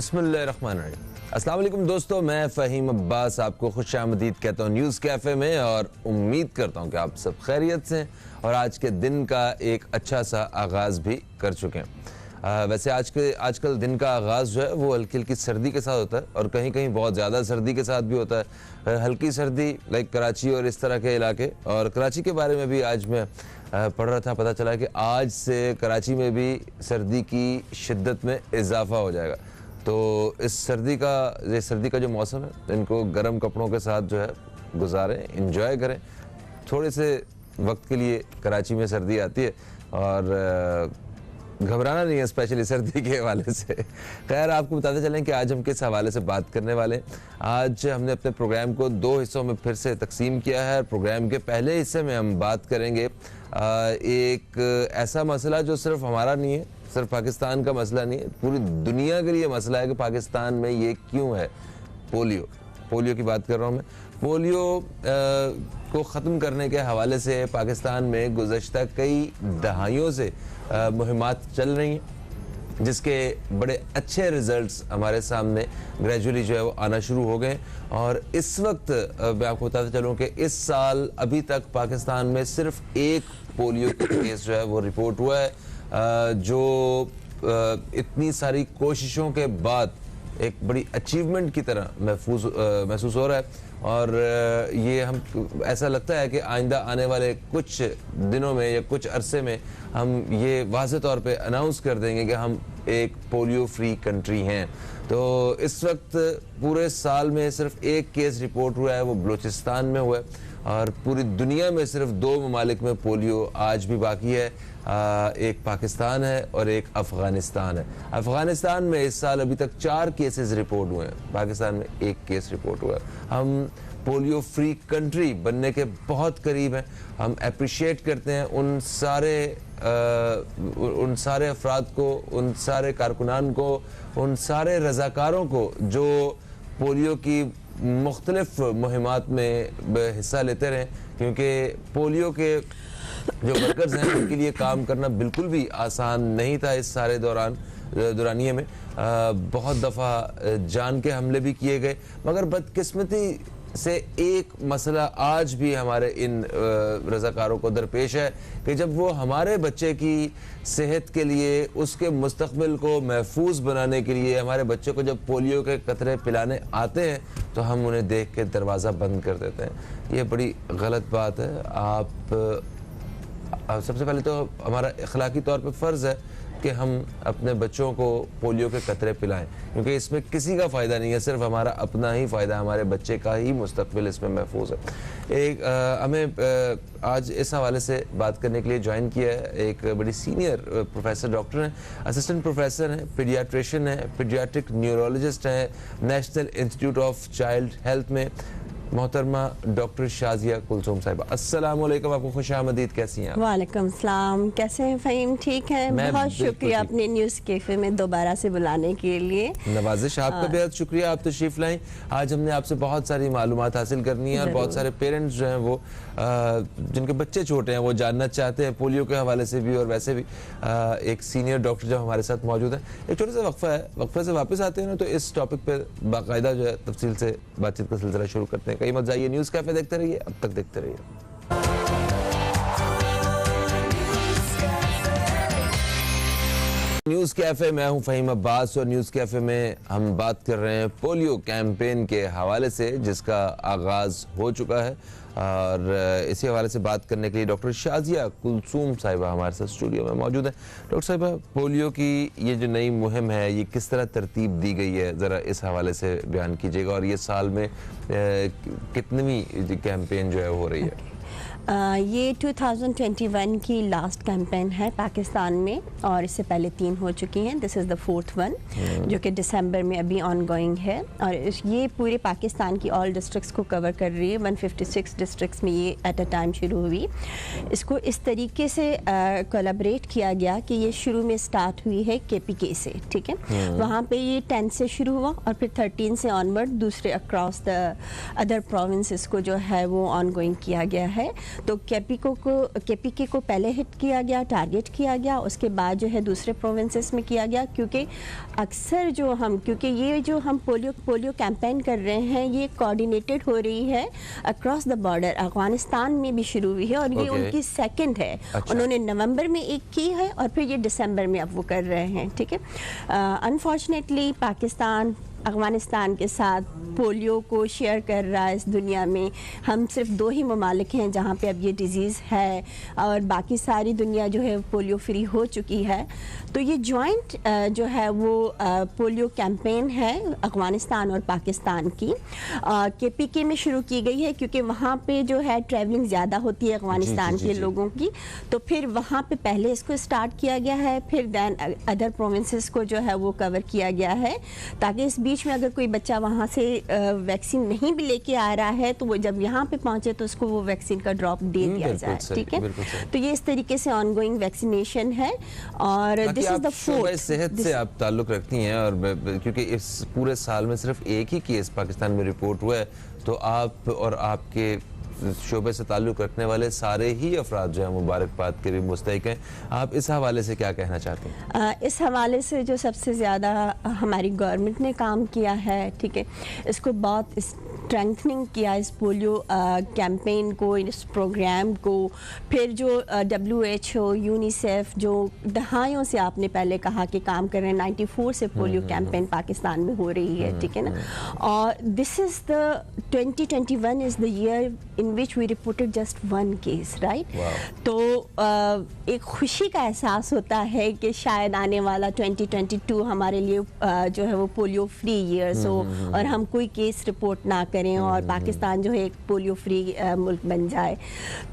बिस्मिल्लाहिर्रहमानिर्रहीम। अस्सलाम वालेकुम दोस्तों, मैं फ़हीम अब्बास आपको खुशामदीद कहता हूँ न्यूज़ कैफ़े में और उम्मीद करता हूँ कि आप सब खैरियत से हैं और आज के दिन का एक अच्छा सा आगाज़ भी कर चुके हैं। वैसे आजकल दिन का आगाज़ जो है वो हल्की हल्की सर्दी के साथ होता है और कहीं कहीं बहुत ज़्यादा सर्दी के साथ भी होता है। हल्की सर्दी लाइक कराची और इस तरह के इलाके, और कराची के बारे में भी आज मैं पढ़ रहा था, पता चला कि आज से कराची में भी सर्दी की शिद्दत में इजाफा हो जाएगा। तो इस सर्दी का जो मौसम है इनको गर्म कपड़ों के साथ जो है गुजारें, इंजॉय करें। थोड़े से वक्त के लिए कराची में सर्दी आती है और घबराना नहीं है स्पेशली सर्दी के हवाले से। खैर, आपको बताते चलें कि आज हम किस हवाले से बात करने वाले हैं। आज हमने अपने प्रोग्राम को दो हिस्सों में फिर से तकसीम किया है। प्रोग्राम के पहले हिस्से में हम बात करेंगे एक ऐसा मसला जो सिर्फ हमारा नहीं है, सिर्फ पाकिस्तान का मसला नहीं है, पूरी दुनिया के लिए मसला है कि पाकिस्तान में ये क्यों है। पोलियो की बात कर रहा हूँ मैं। पोलियो को ख़त्म करने के हवाले से पाकिस्तान में गुज़श्ता कई दहाइयों से मुहिमात चल रही हैं, जिसके बड़े अच्छे रिज़ल्ट्स हमारे सामने ग्रेजुअली जो है वो आना शुरू हो गए। और इस वक्त मैं आपको बताते चलूँ कि इस साल अभी तक पाकिस्तान में सिर्फ एक पोलियो का केस जो है वो रिपोर्ट हुआ है, जो इतनी सारी कोशिशों के बाद एक बड़ी अचीवमेंट की तरह महसूस हो रहा है। और ये हम ऐसा लगता है कि आइंदा आने वाले कुछ दिनों में या कुछ अरसे में हम ये वाज़ेह तौर पे अनाउंस कर देंगे कि हम एक पोलियो फ्री कंट्री हैं। तो इस वक्त पूरे साल में सिर्फ एक केस रिपोर्ट हुआ है, वो बलूचिस्तान में हुआ है, और पूरी दुनिया में सिर्फ दो ममालिक में पोलियो आज भी बाकी है। एक पाकिस्तान है और एक अफ़गानिस्तान है। अफ़गानिस्तान में इस साल अभी तक 4 केसेस रिपोर्ट हुए हैं, पाकिस्तान में 1 केस रिपोर्ट हुआ है। हम पोलियो फ्री कंट्री बनने के बहुत करीब हैं। हम अप्रिशिएट करते हैं उन सारे अफराद को, उन सारे कारकुनान को, उन सारे रज़ाकारों को जो पोलियो की मुख्तलिफ मुहिमात में हिस्सा लेते रहे, क्योंकि पोलियो के जो वर्कर्स हैं उनके लिए काम करना बिल्कुल भी आसान नहीं था। इस सारे दौरानिये में बहुत दफ़ा जान के हमले भी किए गए, मगर बदकिस्मती से एक मसला आज भी हमारे इन रज़ाकारों को दरपेश है कि जब वो हमारे बच्चे की सेहत के लिए, उसके मुस्तक़बिल को महफूज बनाने के लिए हमारे बच्चे को जब पोलियो के कतरे पिलाने आते हैं तो हम उन्हें देख के दरवाज़ा बंद कर देते हैं। ये बड़ी गलत बात है। सबसे पहले तो हमारा अखलाकी तौर पे फ़र्ज़ है कि हम अपने बच्चों को पोलियो के कतरे पिलाएं, क्योंकि इसमें किसी का फ़ायदा नहीं है, सिर्फ हमारा अपना ही फ़ायदा, हमारे बच्चे का ही मुस्तक़बिल इसमें महफूज है। हमें आज इस हवाले से बात करने के लिए ज्वाइन किया है एक बड़ी सीनियर प्रोफेसर, डॉक्टर हैं, असिस्टेंट प्रोफेसर हैं, पीडियाट्रिशियन हैं, पीडियाट्रिक न्यूरोलॉजिस्ट हैं, national institute of child health में, मोहतरमा डॉक्टर शाजिया कुलसूम साहिबा। अस्सलाम वालेकुम, आपको खुशामदीद, कैसी हैं आप? वालेकुम सलाम, कैसे हैं फ़हीम? ठीक है, बहुत शुक्रिया अपने न्यूज़ कैफ़े में दोबारा से बुलाने के लिए। नवाजिश आपका बेहद शुक्रिया, आप तशरीफ़ लाएं। आज हमने आपसे बहुत सारी मालूमात हासिल करनी है और बहुत सारे पेरेंट्स जो हैं वो जिनके बच्चे छोटे हैं वो जानना चाहते हैं पोलियो के हवाले से भी और वैसे भी। एक सीनियर डॉक्टर जो हमारे साथ मौजूद है। एक छोटा सा वक्फा है, वक्फे से वापस आते हैं ना तो इस टॉपिक पर बाकायदा जो है तफसील से बातचीत का सिलसिला शुरू करते हैं। कहीं मत जाइए, न्यूज़ कैफ़े देखते रहिए, अब तक देखते रहिए। न्यूज़ कैफ़े, मैं हूं फ़हीम अब्बास और न्यूज़ कैफ़े में हम बात कर रहे हैं पोलियो कैंपेन के हवाले से, जिसका आगाज़ हो चुका है। और इसी हवाले से बात करने के लिए डॉक्टर शाजिया कुलसूम साहिबा हमारे साथ स्टूडियो में मौजूद हैं। डॉक्टर साहिबा, पोलियो की ये जो नई मुहिम है ये किस तरह तरतीब दी गई है, ज़रा इस हवाले से बयान कीजिएगा, और ये साल में कितनी कैंपेन जो है हो रही है? ये 2021 की लास्ट कैंपेन है पाकिस्तान में, और इससे पहले 3 हो चुकी हैं। This is the 4th one जो कि दिसंबर में अभी ऑन गोइंग है, और ये पूरे पाकिस्तान की ऑल डिस्ट्रिक्ट्स को कवर कर रही है। 156 डिस्ट्रिक्ट्स में ये एट अ टाइम शुरू हुई। इसको इस तरीके से कोलैबोरेट किया गया कि ये शुरू में स्टार्ट हुई है KPK से, ठीक है। वहाँ पे ये 10 से शुरू हुआ और फिर 13 से ऑनवर्ड दूसरे अक्रॉस द अदर प्रोविंसेस को जो है वो ऑन गोइंग किया गया है। तो केपीके को पहले हिट किया गया, टारगेट किया गया, उसके बाद जो है दूसरे प्रोविंसेस में किया गया, क्योंकि अक्सर जो हम क्योंकि ये जो हम पोलियो कैंपेन कर रहे हैं ये कोऑर्डिनेटेड हो रही है अक्रॉस द बॉर्डर। अफगानिस्तान में भी शुरू हुई है और ये उनकी सेकंड है। अच्छा। उन्होंने नवंबर में एक की है और फिर ये दिसंबर में अब वो कर रहे हैं, ठीक है। अनफॉर्चुनेटली पाकिस्तान अफगानिस्तान के साथ पोलियो को शेयर कर रहा है इस दुनिया में। हम सिर्फ 2 ही ममालिक हैं जहाँ पे अब ये डिज़ीज़ है और बाकी सारी दुनिया जो है पोलियो फ्री हो चुकी है। तो ये जॉइंट जो है वो पोलियो कैंपेन है अफगानिस्तान और पाकिस्तान की, केपीके में शुरू की गई है क्योंकि वहाँ पे जो है ट्रैवलिंग ज़्यादा होती है अफगानिस्तान के लोगों की। तो फिर वहाँ पे पहले इसको स्टार्ट किया गया है, फिर दैन अदर प्रोविंसेस को जो है वो कवर किया गया है, ताकि इस बीच में अगर कोई बच्चा वहाँ से वैक्सीन नहीं भी लेके आ रहा है तो वो जब यहाँ पे पहुँचे तो उसको वो वैक्सीन का ड्रॉप दे दिया जाए, ठीक है। तो ये इस तरीके से ऑनगोइंग वैक्सीनेशन है और दिस इज द फोर्थ। सेहत से आप ताल्लुक रखती हैं और क्योंकि इस पूरे साल में सिर्फ एक ही केस पाकिस्तान में रिपोर्ट हुआ है, तो आप और आपके शोबे से ताल्लुक रखने वाले सारे ही अफराद जो है मुबारकबाद के भी मुस्तहिक हैं। आप इस हवाले से क्या कहना चाहते हैं? इस हवाले से जो सबसे ज़्यादा हमारी गवर्नमेंट ने काम किया है, ठीक है, इसको बहुत स्ट्रेंथनिंग किया इस पोलियो कैंपेन को, इस प्रोग्राम को। फिर जो WHO, यूनिसेफ जो दहाइयों से आपने पहले कहा कि काम कर रहे हैं, 94 से पोलियो कैंपेन पाकिस्तान में हो रही है, ठीक है ना। और this is the 2021 is the year in which we reported just 1 case, right. तो एक खुशी का एहसास होता है कि शायद आने वाला 2022 हमारे लिए जो है वो पोलियो फ्री ईयर्स हो और हम कोई केस रिपोर्ट ना करें और पाकिस्तान जो है एक पोलियो फ्री मुल्क बन जाए।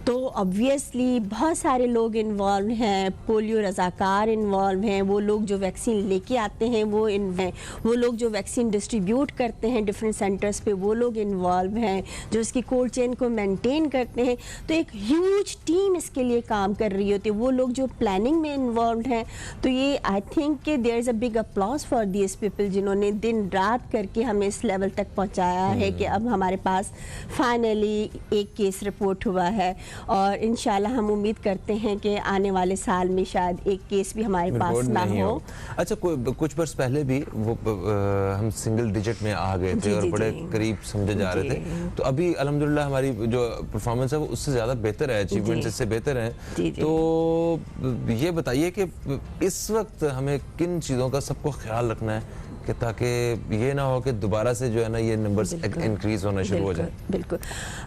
तो ऑब्वियसली बहुत सारे लोग इन्वॉल्व हैं, पोलियो रज़ाकार इन्वॉल्व हैं, वो लोग जो वैक्सीन लेके आते हैं वो लोग जो वैक्सीन डिस्ट्रीब्यूट करते हैं डिफरेंट सेंटर्स पे वो लोग इन्वॉल्व हैं, जो इसकी कोल्ड चेन को मेंटेन करते हैं। तो एक ह्यूज टीम इसके लिए काम कर रही होती है, वो लोग जो प्लानिंग में इन्वॉल्व हैं। तो ये आई थिंक कि there is a big applause for this people जिन्होंने दिन रात करके हमें इस लेवल तक पहुंचाया है कि अब हमारे पास फाइनली एक केस रिपोर्ट हुआ है और इंशाल्लाह हम उम्मीद करते हैं कि आने वाले साल में शायद एक केस भी हमारे पास ना हो। अच्छा, कुछ वर्ष पहले भी वो हम सिंगल डिजिट में आ गए थे और बड़े करीब समझे जा रहे थे। तो अभी अल्हम्दुलिल्लाह हमारी जो परफॉर्मेंस है वो उससे ज़्यादा बेहतर है, अचीवमेंट्स इससे बेहतर हैं। तो ये बताइए कि इस वक्त हमें किन चीज़ों का सबको ख्याल रखना है कि ताकि ये ना हो कि दोबारा से जो है ना ये नंबर्स इंक्रीज होना शुरू हो जाए। बिल्कुल,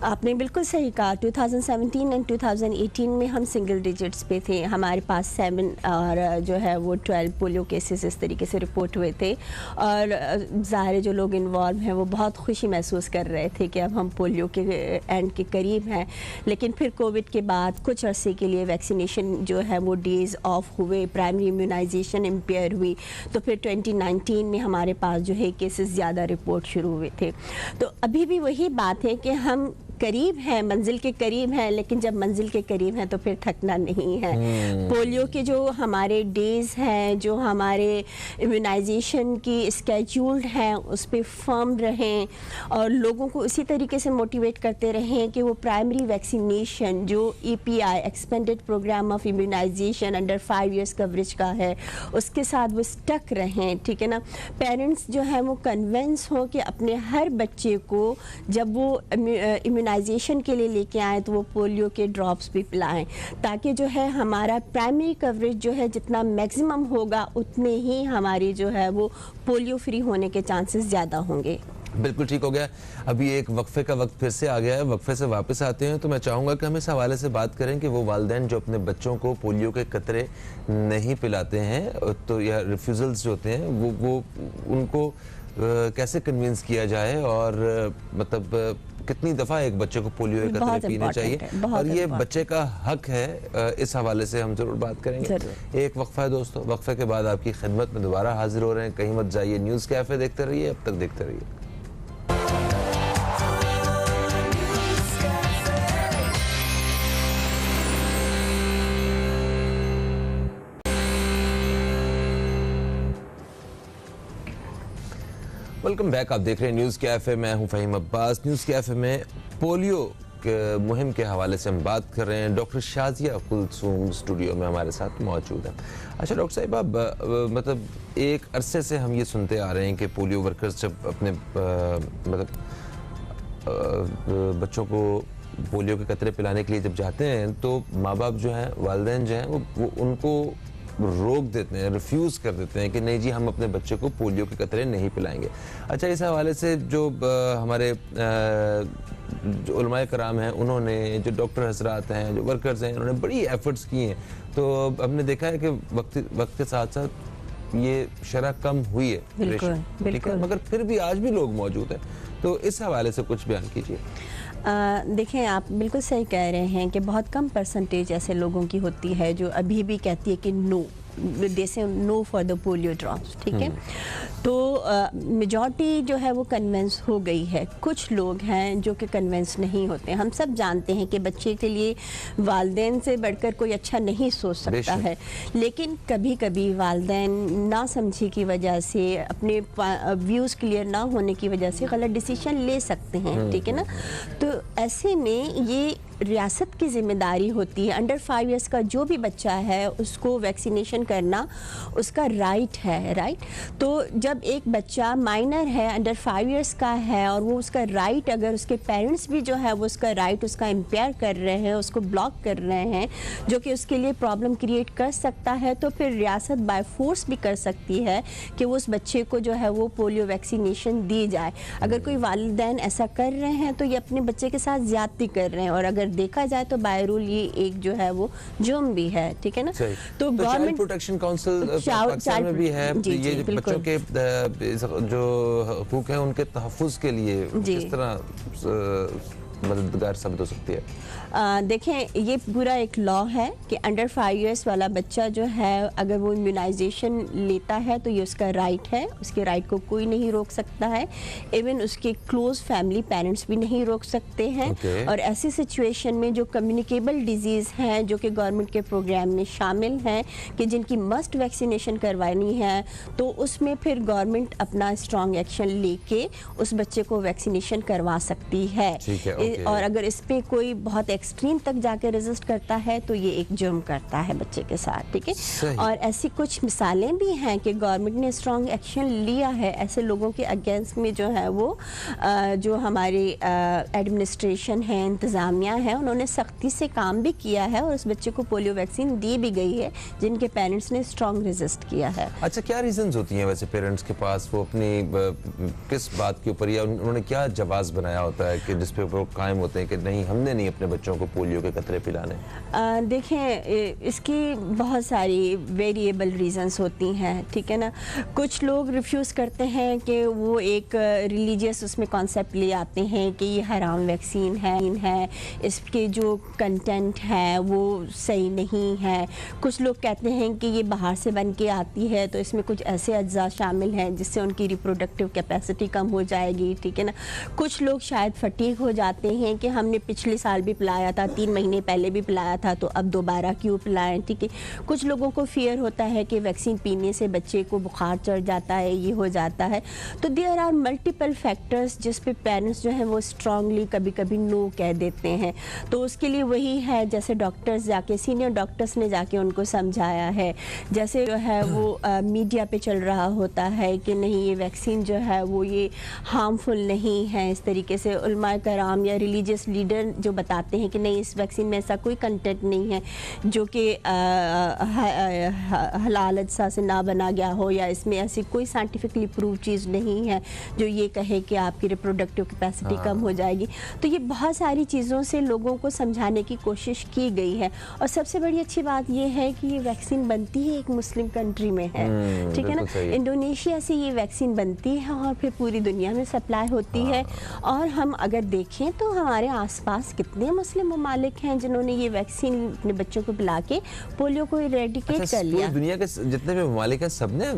आपने बिल्कुल सही कहा। 2017 एंड 2018 में हम सिंगल डिजिट्स पे थे, हमारे पास 7 और जो है वो 12 पोलियो केसेस इस तरीके से रिपोर्ट हुए थे और ज़ाहिर जो लोग इन्वॉल्व हैं वो बहुत खुशी महसूस कर रहे थे कि अब हम पोलियो के एंड के करीब हैं। लेकिन फिर कोविड के बाद कुछ अरसे के लिए वैक्सीनेशन जो है वो डेज ऑफ हुए, प्राइमरी इम्यूनाइजेशन इम्पेयर हुई। तो फिर 2019 में हमारे पास जो है केसेस ज़्यादा रिपोर्ट शुरू हुए थे। तो अभी भी वही बात है कि हम करीब हैं, मंजिल के करीब हैं, लेकिन जब मंजिल के करीब हैं तो फिर थकना नहीं है। पोलियो के जो हमारे डेज हैं, जो हमारे इम्यूनाइजेशन की स्केड्यूल्ड हैं, उस पर फर्म रहें और लोगों को उसी तरीके से मोटिवेट करते रहें कि वो प्राइमरी वैक्सीनेशन जो EPI expanded programme of immunization under 5 years coverage का है उसके साथ वो स्टक रहें, ठीक है ना। पेरेंट्स जो है वो कन्विंस हो कि अपने हर बच्चे को जब वो इम्यूनाइजेशन के लिए लेके आए तो वो पोलियो के ड्रॉप्स भी पिलाएं, ताकि जो है हमारा प्राइमरी कवरेज जो है जितना मैक्सिमम होगा उतने ही हमारी जो है वो पोलियो फ्री होने के चांसेस ज़्यादा होंगे। बिल्कुल ठीक हो गया। अभी एक वक्फे का वक्त फिर से आ गया है, वक्फे से वापस आते हैं तो मैं चाहूँगा कि हम इस हवाले से बात करें कि वो वालिदैन जो अपने बच्चों को पोलियो के कतरे नहीं पिलाते हैं तो या रिफ्यूज़ल्स जो होते हैं वो उनको कैसे कन्विंस किया जाए और मतलब कितनी दफ़ा एक बच्चे को पोलियो के कतरे पीने चाहिए और ये बच्चे का हक है, इस हवाले से हम जरूर बात करेंगे। एक वक्फा है दोस्तों, वक्फे के बाद आपकी खिदमत में दोबारा हाजिर हो रहे हैं। कहीं मत जाइए, न्यूज़ कैफ़े देखते रहिए, अब तक देखते रहिए। वेलकम बैक, आप देख रहे हैं न्यूज़ कैफ़े, मैं हूं फ़हीम अब्बास। न्यूज़ कैफ़े में पोलियो मुहिम के हवाले से हम बात कर रहे हैं। डॉक्टर शाजिया कुलसूम स्टूडियो में हमारे साथ मौजूद हैं। अच्छा डॉक्टर साहिब, आप मतलब एक अरसे से हम ये सुनते आ रहे हैं कि पोलियो वर्कर्स जब अपने बच्चों को पोलियो के कतरे पिलाने के लिए जब जाते हैं तो माँ बाप जो हैं, वालिदैन जो हैं, वो उनको रोक देते हैं, रिफ्यूज़ कर देते हैं कि नहीं जी, हम अपने बच्चे को पोलियो के कतरे नहीं पिलाएंगे। अच्छा, इस हवाले से जो हमारे जो उलमाए कराम हैं, उन्होंने, जो डॉक्टर हजरात हैं, जो वर्कर्स हैं, उन्होंने बड़ी एफर्ट्स किए हैं। तो हमने देखा है कि वक्त के साथ साथ ये शरह कम हुई है, बिल्कुल, बिल्कुल। मगर फिर भी आज भी लोग मौजूद हैं। तो इस हवाले से कुछ बयान कीजिए। देखें, आप बिल्कुल सही कह रहे हैं कि बहुत कम परसेंटेज ऐसे लोगों की होती है जो अभी भी कहती है कि no, they say no for the polio drops, ठीक है। तो मेजॉरिटी जो है वो कन्विंस हो गई है। कुछ लोग हैं जो कि कन्विंस नहीं होते। हम सब जानते हैं कि बच्चे के लिए वालिदैन से बढ़कर कोई अच्छा नहीं सोच सकता है, लेकिन कभी कभी वालिदैन ना समझी की वजह से, अपने व्यूज़ क्लियर ना होने की वजह से गलत डिसीजन ले सकते हैं, ठीक है ना। तो ऐसे में ये रियासत की जिम्मेदारी होती है, अंडर 5 इयर्स का जो भी बच्चा है उसको वैक्सीनेशन करना उसका राइट है, राइट। तो जब एक बच्चा माइनर है, अंडर 5 इयर्स का है, और वो उसका राइट, अगर उसके पेरेंट्स भी जो है वो उसका राइट उसका इम्पेयर कर रहे हैं, उसको ब्लॉक कर रहे हैं, जो कि उसके लिए प्रॉब्लम क्रिएट कर सकता है, तो फिर रियासत बाय फोर्स भी कर सकती है कि वो उस बच्चे को जो है वो पोलियो वैक्सीनेशन दी जाए। अगर कोई वालिदैन ऐसा कर रहे हैं तो ये अपने बच्चे के साथ ज्यादती कर रहे हैं, और अगर देखा जाए तो बाय रूल ये एक जो है वो जुर्म भी है, ठीक है ना। तो गवर्नमेंट प्रोटेक्शन काउंसिल पाकिस्तान में भी है, ये बच्चों के जो हकूक हैं उनके तहफ़्फ़ुज़ के लिए किस तरह मददगार साबित हो सकती है? देखें, ये पूरा एक लॉ है कि अंडर 5 इयर्स वाला बच्चा जो है अगर वो इम्यूनाइजेशन लेता है तो ये उसका राइट है, उसके राइट को कोई नहीं रोक सकता है। इवन उसके क्लोज फैमिली पेरेंट्स भी नहीं रोक सकते हैं। और ऐसी सिचुएशन में जो कम्युनिकेबल डिजीज़ हैं जो कि गवर्नमेंट के प्रोग्राम में शामिल हैं कि जिनकी मस्ट वैक्सीनेशन करवानी है, तो उसमें फिर गवर्नमेंट अपना स्ट्रॉन्ग एक्शन लेके उस बच्चे को वैक्सीनेशन करवा सकती है। और अगर इस पे कोई बहुत एक्सट्रीम तक जाके रेजिस्ट करता है तो ये एक जुर्म करता है बच्चे के साथ, ठीक है। और ऐसी कुछ मिसालें भी हैं कि गवर्नमेंट ने स्ट्रॉन्ग एक्शन लिया है ऐसे लोगों के अगेंस्ट में, जो है वो जो हमारी एडमिनिस्ट्रेशन है, इंतज़ामिया है, उन्होंने सख्ती से काम भी किया है और उस बच्चे को पोलियो वैक्सीन दी भी गई है जिनके पेरेंट्स ने स्ट्रॉन्ग रेजिस्ट किया है। अच्छा, क्या रीजंस होती हैं वैसे पेरेंट्स के पास, वो अपनी किस बात के ऊपर या उन्होंने क्या जवाब बनाया होता है कि जिस पे वो कायम होते हैं कि नहीं, हमने नहीं अपने बच्चों को पोलियो के कतरे पिलाने? देखें, इसकी बहुत सारी वेरिएबल रीजंस होती हैं, ठीक है ना। कुछ लोग रिफ्यूज़ करते हैं कि वो एक रिलीजियस उसमें कॉन्सेप्ट ले आते हैं कि ये हराम वैक्सीन है, इसके जो कंटेंट है वो सही नहीं है। कुछ लोग कहते हैं कि ये बाहर से बन के आती है तो इसमें कुछ ऐसे अज्जा शामिल हैं जिससे उनकी रिप्रोडक्टिव कैपेसिटी कम हो जाएगी, ठीक है ना। कुछ लोग शायद फटीग हो जाते हैं कि हमने पिछले साल भी पिलाया था, 3 महीने पहले भी पिलाया था, तो अब दोबारा क्यों पिलाएं, ठीक है। कुछ लोगों को फियर होता है कि वैक्सीन पीने से बच्चे को बुखार चढ़ जाता है, ये हो जाता है। तो देयर आर मल्टीपल फैक्टर्स जिस पे पेरेंट्स जो हैं वो स्ट्रांगली कभी कभी नो कह देते हैं। तो उसके लिए वही है, जैसे डॉक्टर्स जाके, सीनियर डॉक्टर्स ने जाके उनको समझाया है, जैसे जो है वो मीडिया पे चल रहा होता है कि नहीं ये वैक्सीन जो है वो ये हार्मफुल नहीं है, इस तरीके से उलमाए कराम या रिलीजियस लीडर जो बताते हैं कि नहीं इस वैक्सीन में ऐसा कोई कंटेंट नहीं है जो कि हलाल अज्जा से ना बना गया हो, या इसमें ऐसी कोई साइंटिफिकली प्रूव चीज़ नहीं है जो ये कहे कि आपकी रिप्रोडक्टिव कैपेसिटी कम हो जाएगी। तो ये बहुत सारी चीज़ों से लोगों को समझाने की कोशिश की गई है। और सबसे बड़ी अच्छी बात ये है कि ये वैक्सीन बनती है एक मुस्लिम कंट्री में है, ठीक है ना। इंडोनेशिया से ये वैक्सीन बनती है और फिर पूरी दुनिया में सप्लाई होती है। और हम अगर देखें तो हमारे आसपास कितने मुस्लिम ममालिक हैं जिन्होंने ये वैक्सीन अपने बच्चों को पिला के पोलियो को इरेडिकेट कर लिया। दुनिया के जितने भी ममालिक हैं सबने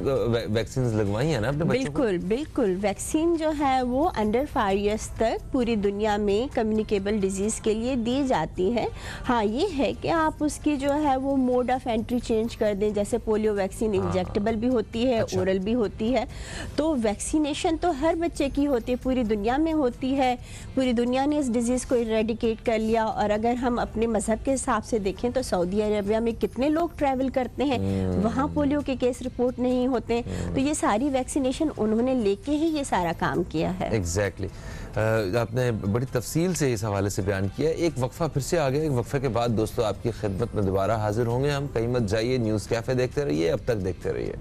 वैक्सीन लगवाई है ना अपने बच्चों को? बिल्कुल। वैक्सीन जो है वो अंडर 5 इयर्स तक पूरी दुनिया में कम्युनिकेबल डिजीज़ के लिए दी जाती है। हाँ, ये है कि आप उसकी जो है वो मोड ऑफ एंट्री चेंज कर दें, जैसे पोलियो वैक्सीन इंजेक्टेबल भी होती है, ओरल भी होती है। तो वैक्सीनेशन तो हर बच्चे की होती है, पूरी दुनिया में होती है, पूरी दुनिया ने इस डिजीज़ को इरेडिकेट कर लिया। और अगर हम अपने मजहब के हिसाब से देखें तो सऊदी अरेबिया में कितने लोग ट्रैवल करते हैं, वहाँ पोलियो के केस रिपोर्ट नहीं होते। तो ये सारी वैक्सीनेशन उन्होंने लेके ही ये सारा काम किया है। एग्जैक्टली आपने बड़ी तफसील से इस हवाले से बयान किया। एक वक्फा फिर से आ गया, एक वक्फे के बाद दोस्तों आपकी खिदमत में दोबारा हाजिर होंगे हम। कहीं मत जाइए, न्यूज़ कैफ़े देखते रहिए, अब तक देखते रहिए।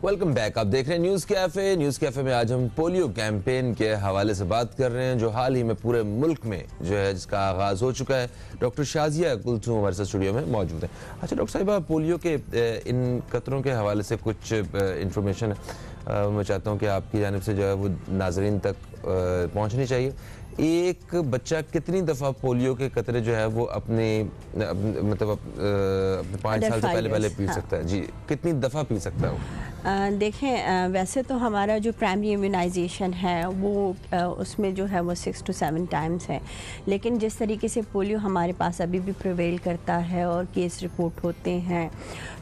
Welcome back. आप देख रहे हैं न्यूज़ कैफ़े। न्यूज़ कैफ़े में आज हम पोलियो कैंपेन के हवाले से बात कर रहे हैं जो हाल ही में पूरे मुल्क में जो है जिसका आगाज़ हो चुका है। डॉक्टर शाजिया कुलथूम हमारे साथ स्टूडियो में मौजूद है। अच्छा डॉक्टर साहिबा, पोलियो के इन कतरों के हवाले से कुछ इंफॉर्मेशन मैं चाहता हूँ कि आपकी जानिब से जो है वो नाजरीन तक पहुँचनी चाहिए। एक बच्चा कितनी दफ़ा पोलियो के कतरे जो है वो अपने मतलब अपने 5 साल से पहले पी सकता है? जी, कितनी दफ़ा पी सकता है वो? देखें, वैसे तो हमारा जो प्राइमरी इम्यूनाइजेशन है वो उसमें जो है वो 6 to 7 टाइम्स है। लेकिन जिस तरीके से पोलियो हमारे पास अभी भी प्रिवेल करता है और केस रिपोर्ट होते हैं,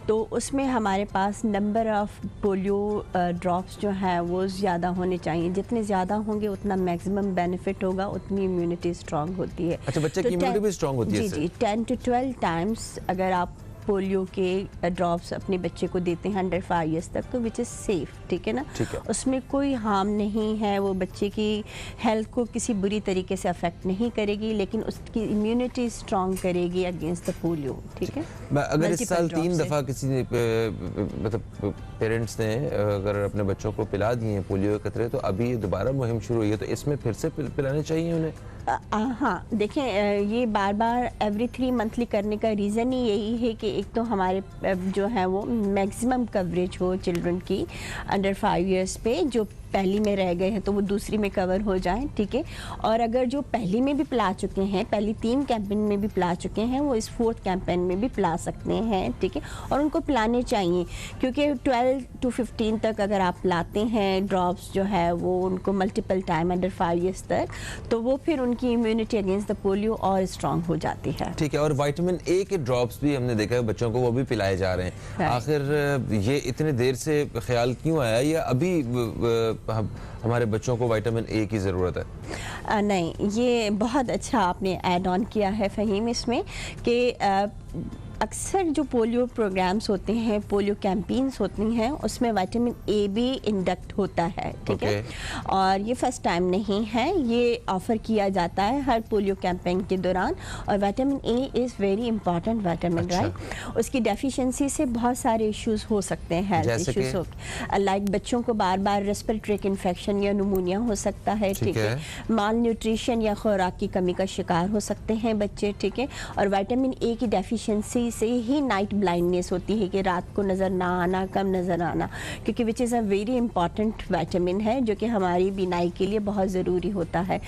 तो उसमें हमारे पास नंबर ऑफ़ पोलियो ड्रॉप्स जो है वो ज़्यादा होने चाहिए। जितने ज़्यादा होंगे उतना मैक्सिमम बेनिफिट होगा, उतनी इम्यूनिटी स्ट्रॉन्ग होती है। अच्छा, बच्चे की इम्यूनिटी भी स्ट्रॉन्ग होती है? जी, 10 to 12 टाइम्स अगर आप पोलियो के ड्रॉप्स अपने बच्चे को देते हैं अंडर 5 ईयर्स तक, तो विच इज़ सेफ, ठीक है ना? ठीक है। उसमें कोई हार्म नहीं है, वो बच्चे की हेल्थ को किसी बुरी तरीके से अफेक्ट नहीं करेगी, लेकिन उसकी इम्यूनिटी स्ट्रॉन्ग करेगी अगेंस्ट द पोलियो, ठीक है? अगर इस साल 3 दफ़ा किसी ने मतलब पेरेंट्स ने अगर अपने बच्चों को पिला दिए हैं पोलियो के कतरे, तो अभी दोबारा मुहिम शुरू हुई है, तो इसमें फिर से पिलाने चाहिए उन्हें? हाँ, देखें, ये बार बार एवरी 3 मंथली करने का रीज़न ही यही है कि एक तो हमारे जो है वो मैक्सिमम कवरेज हो चिल्ड्रन की अंडर 5 ईयर्स पे, जो पहली में रह गए हैं तो वो दूसरी में कवर हो जाएं, ठीक है? और अगर जो पहली में भी पिला चुके हैं, पहली 3 कैंपेन में भी पिला चुके हैं, वो इस 4th कैंपेन में भी पिला सकते हैं, ठीक है? और उनको पिलाने चाहिए, क्योंकि 12 to 15 तक अगर आप पिलाते हैं ड्रॉप्स जो है वो उनको मल्टीपल टाइम अंडर 5 ईयर्स तक, तो वो फिर उनकी इम्यूनिटी अगेंस्ट द पोलियो और स्ट्रॉन्ग हो जाती है। ठीक है। और विटामिन ए के ड्रॉप्स भी हमने देखा है बच्चों को, वो भी पिलाए जा रहे हैं। आखिर ये इतने देर से ख्याल क्यों आया, या अभी हमारे बच्चों को विटामिन ए की ज़रूरत है? नहीं, ये बहुत अच्छा आपने ऐड ऑन किया है फ़हीम इसमें कि अक्सर जो पोलियो प्रोग्राम्स होते हैं, पोलियो कैंपेन्स होती हैं, उसमें विटामिन ए भी इंडक्ट होता है, ठीक है? और ये फर्स्ट टाइम नहीं है, ये ऑफ़र किया जाता है हर पोलियो कैंपेन के दौरान। और vitamin A is very important vitamin, right? उसकी डेफिशिएंसी से बहुत सारे इश्यूज हो सकते हैं, हेल्थ इश्यूज हो, लाइक बच्चों को बार बार रेस्पिरेटरी इन्फेक्शन या न्यूमोनिया हो सकता है, ठीक है? माल न्यूट्रिशन या खुराक की कमी का शिकार हो सकते हैं बच्चे, ठीक है? और विटामिन ए की डेफिशिएंसी से ही नाइट ब्लाइंडनेस होती है कि रात को नज़र ना आना, कम नज़र आना, क्योंकि which is a very important vitamin है जो कि हमारी बीनाई के लिए बहुत ज़रूरी होता है।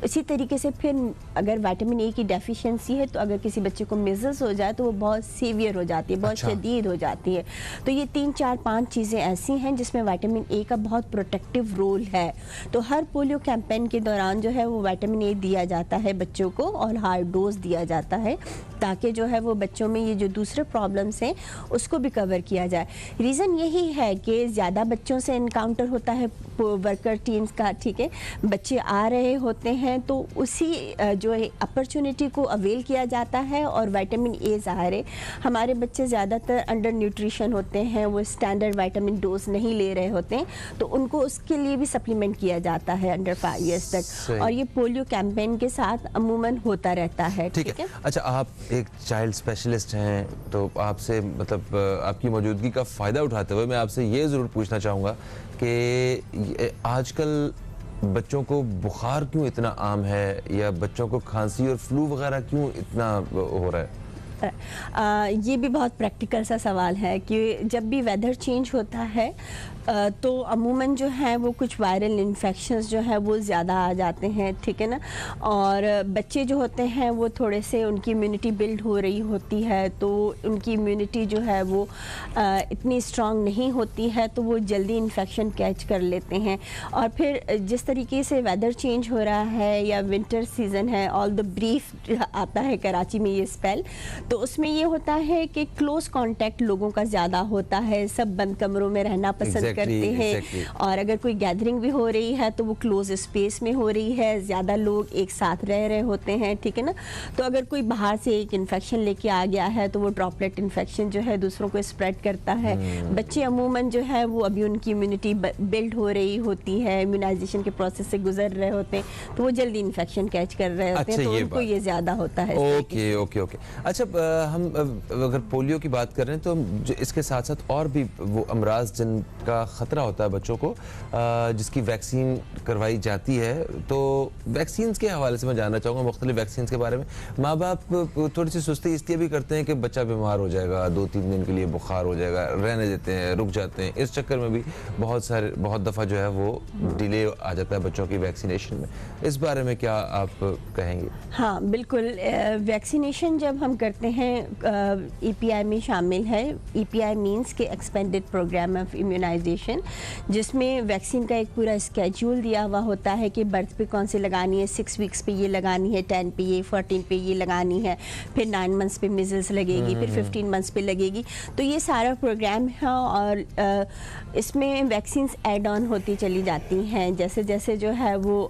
इसी तरीके से फिर अगर विटामिन ए की डेफिशिएंसी है तो अगर किसी बच्चे को मिज़ल्स हो जाए तो वो बहुत सीवियर हो जाती है, बहुत शदीद हो जाती है। तो ये 3, 4, 5 चीज़ें ऐसी हैं जिसमें विटामिन ए का बहुत प्रोटेक्टिव रोल है। तो हर पोलियो कैंपेन के दौरान जो है वो विटामिन ए दिया जाता है बच्चों को, और हाई डोज दिया जाता है, ताकि जो है वो बच्चों में ये जो दूसरे प्रॉब्लम्स हैं उसको भी कवर किया जाए। रीज़न यही है कि ज़्यादा बच्चों से इनकाउंटर होता है वर्कर टीम्स का, ठीक है? बच्चे आ रहे होते हैं तो उसी जो है अपॉर्चुनिटी को अवेल किया जाता है। और विटामिन ए ज़ाहिर है हमारे बच्चे ज़्यादातर अंडर न्यूट्रिशन होते हैं, वो स्टैंडर्ड विटामिन डोज नहीं ले रहे होते हैं, तो उनको उसके लिए भी सप्लीमेंट किया जाता है अंडर 5 ईयर्स तक। और ये पोलियो कैंपेन के साथ अमूमन होता रहता है, ठीक है? अच्छा, आप एक चाइल्ड स्पेशलिस्ट हैं, तो आपसे मतलब आपकी मौजूदगी का फ़ायदा उठाते हुए मैं आपसे ये ज़रूर पूछना चाहूँगा कि आजकल बच्चों को बुखार क्यों इतना आम है, या बच्चों को खांसी और फ्लू वगैरह क्यों इतना हो रहा है? ये भी बहुत प्रैक्टिकल सा सवाल है कि जब भी वेदर चेंज होता है तो अमूमन जो है वो कुछ वायरल इन्फेक्शंस जो है वो ज़्यादा आ जाते हैं, ठीक है ना। और बच्चे जो होते हैं वो थोड़े से उनकी इम्यूनिटी बिल्ड हो रही होती है, तो उनकी इम्यूनिटी जो है वो इतनी स्ट्रांग नहीं होती है, तो वो जल्दी इन्फेक्शन कैच कर लेते हैं। और फिर जिस तरीके से वेदर चेंज हो रहा है या विंटर सीज़न है, ऑल द ब्रीफ आता है कराची में ये स्पेल, तो उसमें ये होता है कि क्लोज कांटेक्ट लोगों का ज़्यादा होता है, सब बंद कमरों में रहना पसंद करते हैं। और अगर कोई गैदरिंग भी हो रही है तो वो क्लोज स्पेस में हो रही है, ज़्यादा लोग एक साथ रह रहे होते हैं, ठीक है ना। तो अगर कोई बाहर से एक इन्फेक्शन लेके आ गया है तो वो ड्रॉपलेट इन्फेक्शन जो है दूसरों को स्प्रेड करता है। बच्चे अमूमन जो है वो अभी उनकी इम्यूनिटी बिल्ड हो रही होती है, इम्यूनाइजेशन के प्रोसेस से गुजर रहे होते हैं, तो वो जल्दी इन्फेक्शन कैच कर रहे होते हैं, तो उनको ये ज़्यादा होता है। Okay okay okay. अच्छा, हम अगर पोलियो की बात कर रहे हैं तो इसके साथ साथ और भी वो अमराज जिनका ख़तरा होता है बच्चों को, जिसकी वैक्सीन करवाई जाती है, तो वैक्सीन के हवाले से मैं जानना चाहूँगा मुख्तलिफ वैक्सीन के बारे में। माँ बाप थोड़ी सी सुस्ती इसलिए भी करते हैं कि बच्चा बीमार हो जाएगा, 2-3 दिन के लिए बुखार हो जाएगा, रहने देते हैं, रुक जाते हैं। इस चक्कर में भी बहुत दफ़ा जो है वो डिले आ जाता है बच्चों की वैक्सीनेशन में। इस बारे में क्या आप कहेंगे? हाँ बिल्कुल, वैक्सीनेशन जब हम करते हैं EPI में शामिल है। EPI मीन्स के एक्सपेंडेड प्रोग्राम ऑफ इम्यूनाइजेशन, जिसमें वैक्सीन का एक पूरा स्केड्यूल दिया हुआ होता है कि बर्थ पे कौन सी लगानी है, 6 वीक्स पे ये लगानी है, 10 पे ये, 14 पे ये लगानी है, फिर 9 मंथ्स पे मिजल्स लगेगी, फिर 15 मंथ्स पे लगेगी। तो ये सारा प्रोग्राम है और इसमें वैक्सीन्स ऐड ऑन होती चली जाती हैं। जैसे जैसे जो है वो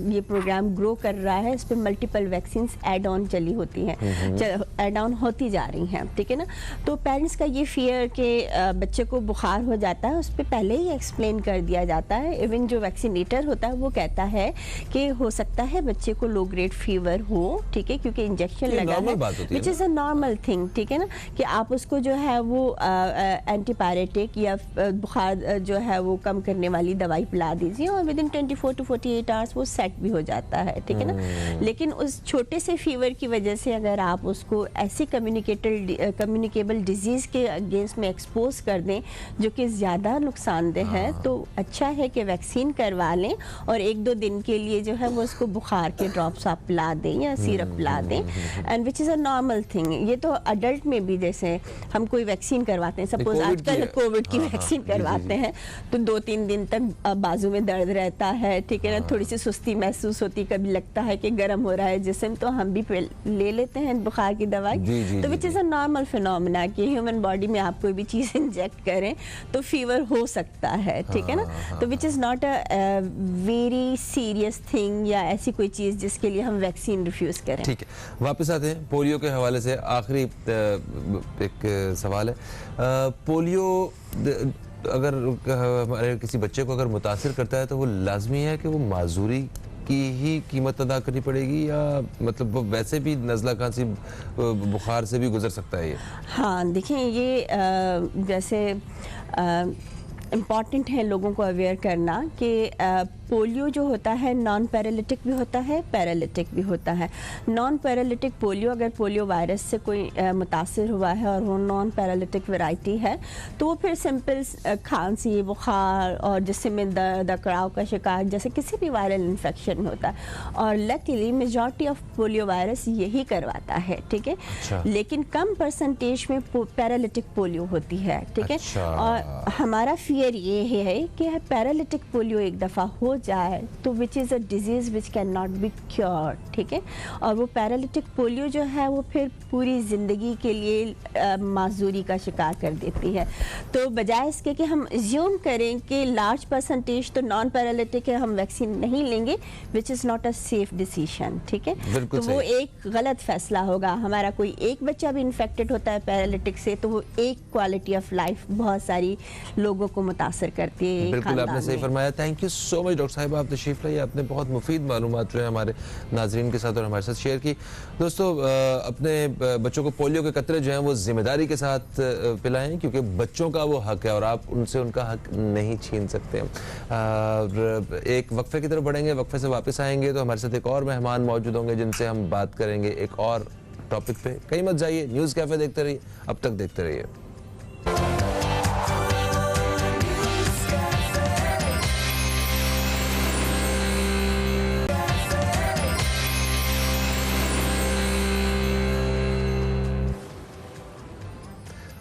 ये प्रोग्राम ग्रो कर रहा है, इस पर मल्टीपल वैक्सीन्स ऐड ऑन चली होती हैं, ऐड ऑन होती जा रही हैं, ठीक है ना। तो पेरेंट्स का ये फियर कि बच्चे को बुखार हो जाता है, उस पर पहले ही एक्सप्लेन कर दिया जाता है। इवन जो वैक्सीनेटर होता है वो कहता है कि हो सकता है बच्चे को लो ग्रेड फीवर हो, ठीक है, क्योंकि इंजेक्शन लगा है, which is a normal thing, ठीक है ना, कि आप उसको जो है वो एंटीपायरेटिक या बुखार जो है वो कम करने वाली दवाई पिला दीजिए और विद इन 24 to 48 आवर्स वो सेट भी हो जाता है, ठीक है ना। लेकिन उस छोटे से फीवर की वजह से अगर आप उसको ऐसी कम्युनिकेबल डिजीज़ के अगेंस्ट में एक्सपोज कर दें जो कि ज़्यादा नुकसानदेह है, तो अच्छा है कि वैक्सीन करवा लें और 1-2 दिन के लिए जो है वो उसको बुखार के ड्रॉप्स आप पिला दें या सिरप पिला दें, and which is a normal thing. ये तो अडल्ट में भी जैसे हम कोई वैक्सीन करवाते हैं, सपोज आजकल कोविड की वैक्सीन करवाते हैं तो 2-3 दिन तक बाजू में दर्द रहता है, ठीक है ना, थोड़ी सी सुस्ती महसूस होती, कभी लगता है कि गर्म हो रहा है जिस्म, तो हम भी ले लेते हैं बुखार की दवाई। तो which is a normal phenomena कि ह्यूमन बॉडी में आप कोई भी चीज़ इंजेक्ट करें तो फीवर हो सकता है, ठीक है ना। तो which is not a very serious thing या ऐसी कोई चीज़ जिसके लिए हम वैक्सीन रिफ्यूज़ करें। ठीक है, वापस आते हैं पोलियो के हवाले से। आखिरी एक सवाल है, पोलियो अगर हमारे किसी बच्चे को अगर मुतासिर करता है तो वो लाजमी है कि वो माजूरी की ही कीमत अदा करनी पड़ेगी, या मतलब वो वैसे भी नज़ला खांसी बुखार से भी गुजर सकता है ये? हाँ देखिए, ये जैसे इम्पॉर्टेंट है लोगों को अवेयर करना कि पोलियो जो होता है नॉन पैरालिटिक भी होता है, पैरालिटिक भी होता है। नॉन पैरालिटिक पोलियो, अगर पोलियो वायरस से कोई मुतासिर हुआ है और वो नॉन पैरालिटिक वैरायटी है तो वो फिर सिंपल खांसी, बुखार और जिससे में दर्द, अकड़ाव का शिकार जैसे किसी भी वायरल इन्फेक्शन होता है। और luckily majority of polio virus यही करवाता है, ठीक है। अच्छा। लेकिन कम परसेंटेज में पैरालिटिक पोलियो होती है, ठीक है। अच्छा। और हमारा फियर ये है कि पैरालिटिक पोलियो एक दफ़ा हो जाए तो which is a disease which can not be cured, ठीक है। और वो पैरालिटिक पोलियो जो है वो फिर पूरी ज़िंदगी के लिए माजूरी का शिकार कर देती है। तो बजाय इसके कि हम एज्यूम करें कि लार्ज परसेंटेज तो नॉन पैरालिटिक है, हम वैक्सीन नहीं लेंगे, which is not a safe decision, ठीक है। तो वो एक गलत फैसला होगा। हमारा कोई एक बच्चा भी इन्फेक्टेड होता है पैरालिटिक से तो वो एक क्वालिटी ऑफ लाइफ बहुत सारी लोगों को मुतासर करती है। बिल्कुल आपने सही फरमाया। Thank you so much doctor साहिबा, आप तशरीफ लाई, आपने बहुत मुफीद मालूमात जो है हमारे नाजरीन के साथ और हमारे साथ शेयर की। दोस्तों, अपने बच्चों को पोलियो के कतरे जो हैं वो जिम्मेदारी के साथ पिलाएं, क्योंकि बच्चों का वो हक है और आप उनसे उनका हक नहीं छीन सकते। एक वक्फे की तरफ बढ़ेंगे, वक्फे से वापस आएंगे तो हमारे साथ एक और मेहमान मौजूद होंगे जिनसे हम बात करेंगे एक और टॉपिक पे। कहीं मत जाइए, न्यूज़ कैफे देखते रहिए, अब तक देखते रहिए।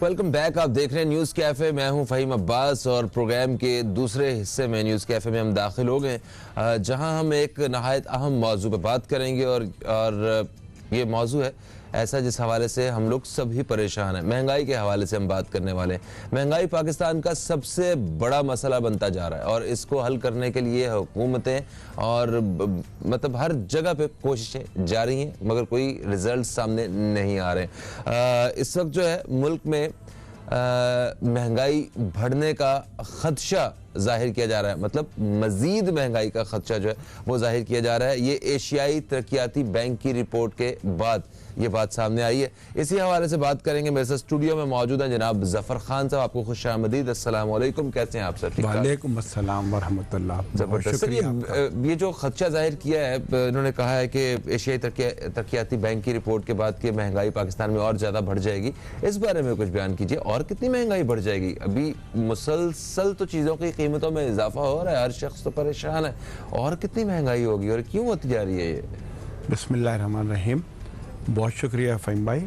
वेलकम बैक, आप देख रहे हैं न्यूज़ कैफ़े। मैं हूं फ़हीम अब्बास और प्रोग्राम के दूसरे हिस्से में न्यूज़ कैफ़े में हम दाखिल हो गए, जहां हम एक नहायत अहम मौजू पर बात करेंगे और ये मौजू है ऐसा जिस हवाले से हम लोग सभी परेशान हैं। महंगाई के हवाले से हम बात करने वाले हैं। महंगाई पाकिस्तान का सबसे बड़ा मसला बनता जा रहा है और इसको हल करने के लिए हुकूमतें और मतलब हर जगह पे कोशिशें जारी हैं, मगर कोई रिजल्ट सामने नहीं आ रहे। इस वक्त जो है मुल्क में महंगाई बढ़ने का खदशा जाहिर किया जा रहा है, मतलब मजीद महंगाई का खदशा जो है वो जाहिर किया जा रहा है। ये एशियाई तरक्याती बैंक की रिपोर्ट के बाद ये बात सामने आई है। इसी हवाले से बात करेंगे। मेरे साथ स्टूडियो में मौजूद हैं जनाब जफर खान साहब। आपको खुशामदीद, अस्सलाम वालेकुम, कैसे हैं आप सर? वालेकुम अस्सलाम व रहमतुल्लाह। जबरदस्त सर, ये जो खदशा जाहिर किया है, इन्होंने कहा है कि एशियाई तरक्याती बैंक की रिपोर्ट के बाद कि महंगाई पाकिस्तान में और ज़्यादा बढ़ जाएगी। इस बारे में कुछ बयान कीजिए। और कितनी महंगाई बढ़ जाएगी? अभी मुसलसल तो चीज़ों की कीमतों में इजाफा हो रहा है, हर शख्स तो परेशान है। और कितनी महंगाई होगी और क्यों होती जा रही है ये? बिस्मिल्लाहिर्रहमानिर्रहीम। बहुत शुक्रिया फ़हीम भाई।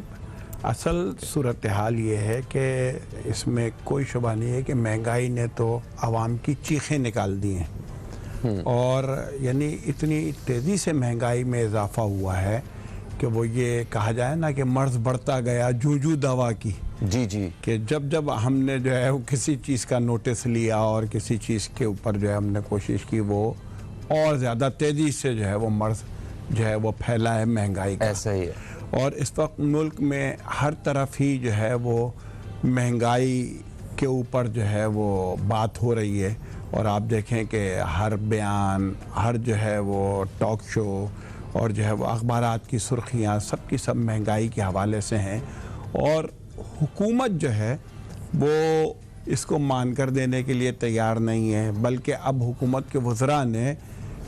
असल सूरत हाल ये है कि इसमें कोई शुबा नहीं है कि महंगाई ने तो आवाम की चीखें निकाल दी हैं और यानी इतनी तेज़ी से महंगाई में इजाफा हुआ है कि वो ये कहा जाए ना कि मर्ज़ बढ़ता गया जूजू दवा की। जी जी, कि जब हमने जो है वो किसी चीज़ का नोटिस लिया और किसी चीज़ के ऊपर जो है हमने कोशिश की, वो और ज़्यादा तेज़ी से जो है वो मर्ज़ जो है वो फैला है महंगाई का। ऐसा ही है। और इस वक्त मुल्क में हर तरफ ही जो है वो महंगाई के ऊपर जो है वो बात हो रही है। और आप देखें कि हर बयान, हर जो है वो टॉक शो और जो है वो अखबारात की सुर्खियाँ सब की सब महंगाई के हवाले से हैं। और हुकूमत जो है वो इसको मानकर देने के लिए तैयार नहीं है, बल्कि अब हुकूमत के वज़रा ने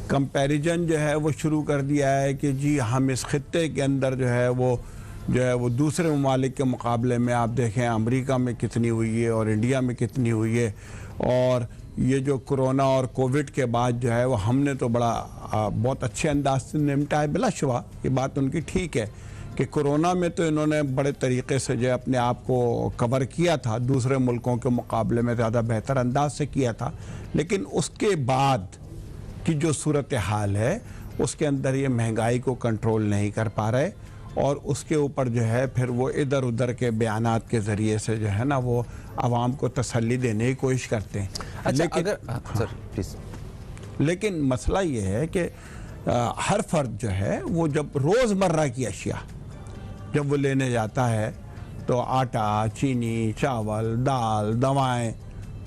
कंपैरिजन जो है वो शुरू कर दिया है कि जी हम इस खित्ते के अंदर जो है वो दूसरे ममालिक के मुकाबले में आप देखें अमेरिका में कितनी हुई है और इंडिया में कितनी हुई है। और ये जो कोरोना और कोविड के बाद जो है वो हमने तो बहुत अच्छे अंदाज से निपटा है। बिलाशुबा ये बात उनकी ठीक है कि कोरोना में तो इन्होंने बड़े तरीके से जो अपने आप को कवर किया था, दूसरे मुल्कों के मुकाबले में ज़्यादा बेहतर अंदाज से किया था। लेकिन उसके बाद की जो सूरत हाल है उसके अंदर ये महंगाई को कंट्रोल नहीं कर पा रहे और उसके ऊपर जो है फिर वो इधर उधर के बयानात के ज़रिए से जो है ना वो आवाम को तसल्ली देने की कोशिश करते हैं। अच्छा, लेकिन सर प्लीज़। लेकिन मसला ये है कि हर फर्द जो है वो जब रोज़मर्रा की अशिया जब वो लेने जाता है तो आटा, चीनी, चावल, दाल,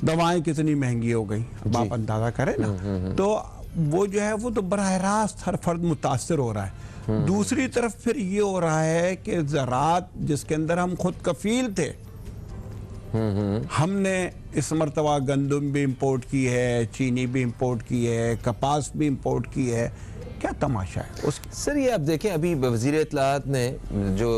दवाएं कितनी महंगी हो गई, अब आप अंदाज़ा करें ना। तो वो जो है वो तो बराह रास्त हर फर्द मुतासर हो रहा है। दूसरी तरफ फिर ये हो रहा है कि ज़राअत जिसके अंदर हम खुद कफील थे, हमने इस मरतबा गंदम भी इंपोर्ट की है, चीनी भी इंपोर्ट की है, कपास भी इंपोर्ट की है। क्या तमाशा है उस? सर ये आप देखें, अभी वज़ीर इत्तलाआत ने जो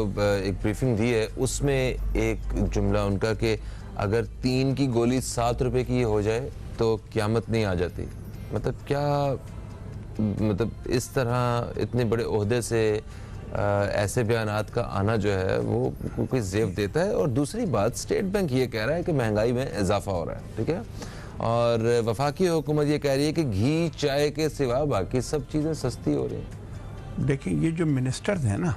एक ब्रीफिंग दी है उसमें एक जुमला उनका कि अगर 3 की गोली 7 रुपए की हो जाए तो क़यामत नहीं आ जाती। मतलब क्या, मतलब इस तरह इतने बड़े ओहदे से ऐसे बयानात का आना जो है वो कोई ज़ेव देता है। और दूसरी बात, स्टेट बैंक ये कह रहा है कि महंगाई में इजाफा हो रहा है, ठीक है, और वफाकी हुकूमत ये कह रही है कि घी चाय के सिवा बाकी सब चीज़ें सस्ती हो रही हैं। देखिए ये जो मिनिस्टर्स हैं ना,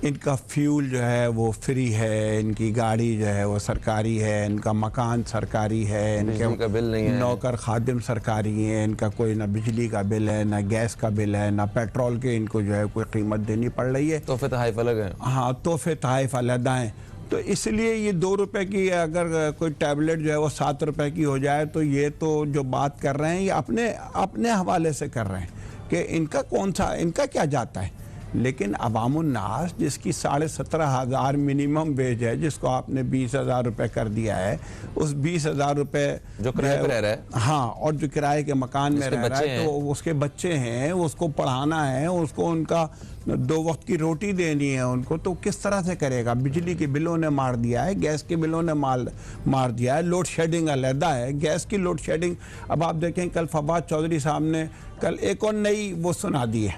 इनका फ्यूल जो है वो फ्री है, इनकी गाड़ी जो है वो सरकारी है, इनका मकान सरकारी है, इनके का बिल नहीं है, नौकर खादिम सरकारी हैं, इनका कोई ना बिजली का बिल है, ना गैस का बिल है, ना पेट्रोल के इनको जो है कोई कीमत देनी पड़ रही है। तोहफे तोहफ़ अलग हैं। हाँ, तोहफे तोहफ़ अलग हैं। तो इसलिए ये 2 रुपए की अगर कोई टैबलेट जो है वो 7 रुपए की हो जाए तो ये तो जो बात कर रहे हैं ये अपने हवाले से कर रहे हैं कि इनका क्या जाता है लेकिन अवामुन्नास जिसकी 17,500 मिनिमम वेज है, जिसको आपने 20,000 रुपये कर दिया है, उस 20,000 रुपये जो किराए पे रह रहा है, हाँ, और जो किराए के मकान में रह रहा है, तो उसके बच्चे हैं, उसको पढ़ाना है, उसको उनका 2 वक्त की रोटी देनी है उनको, तो किस तरह से करेगा? बिजली के बिलों ने मार दिया है, गैस के बिलों ने मार दिया है, लोड शेडिंग अलहदा है, गैस की लोड शेडिंग। अब आप देखें कल फवाद चौधरी साहब ने कल एक और नई वो सुना दी है,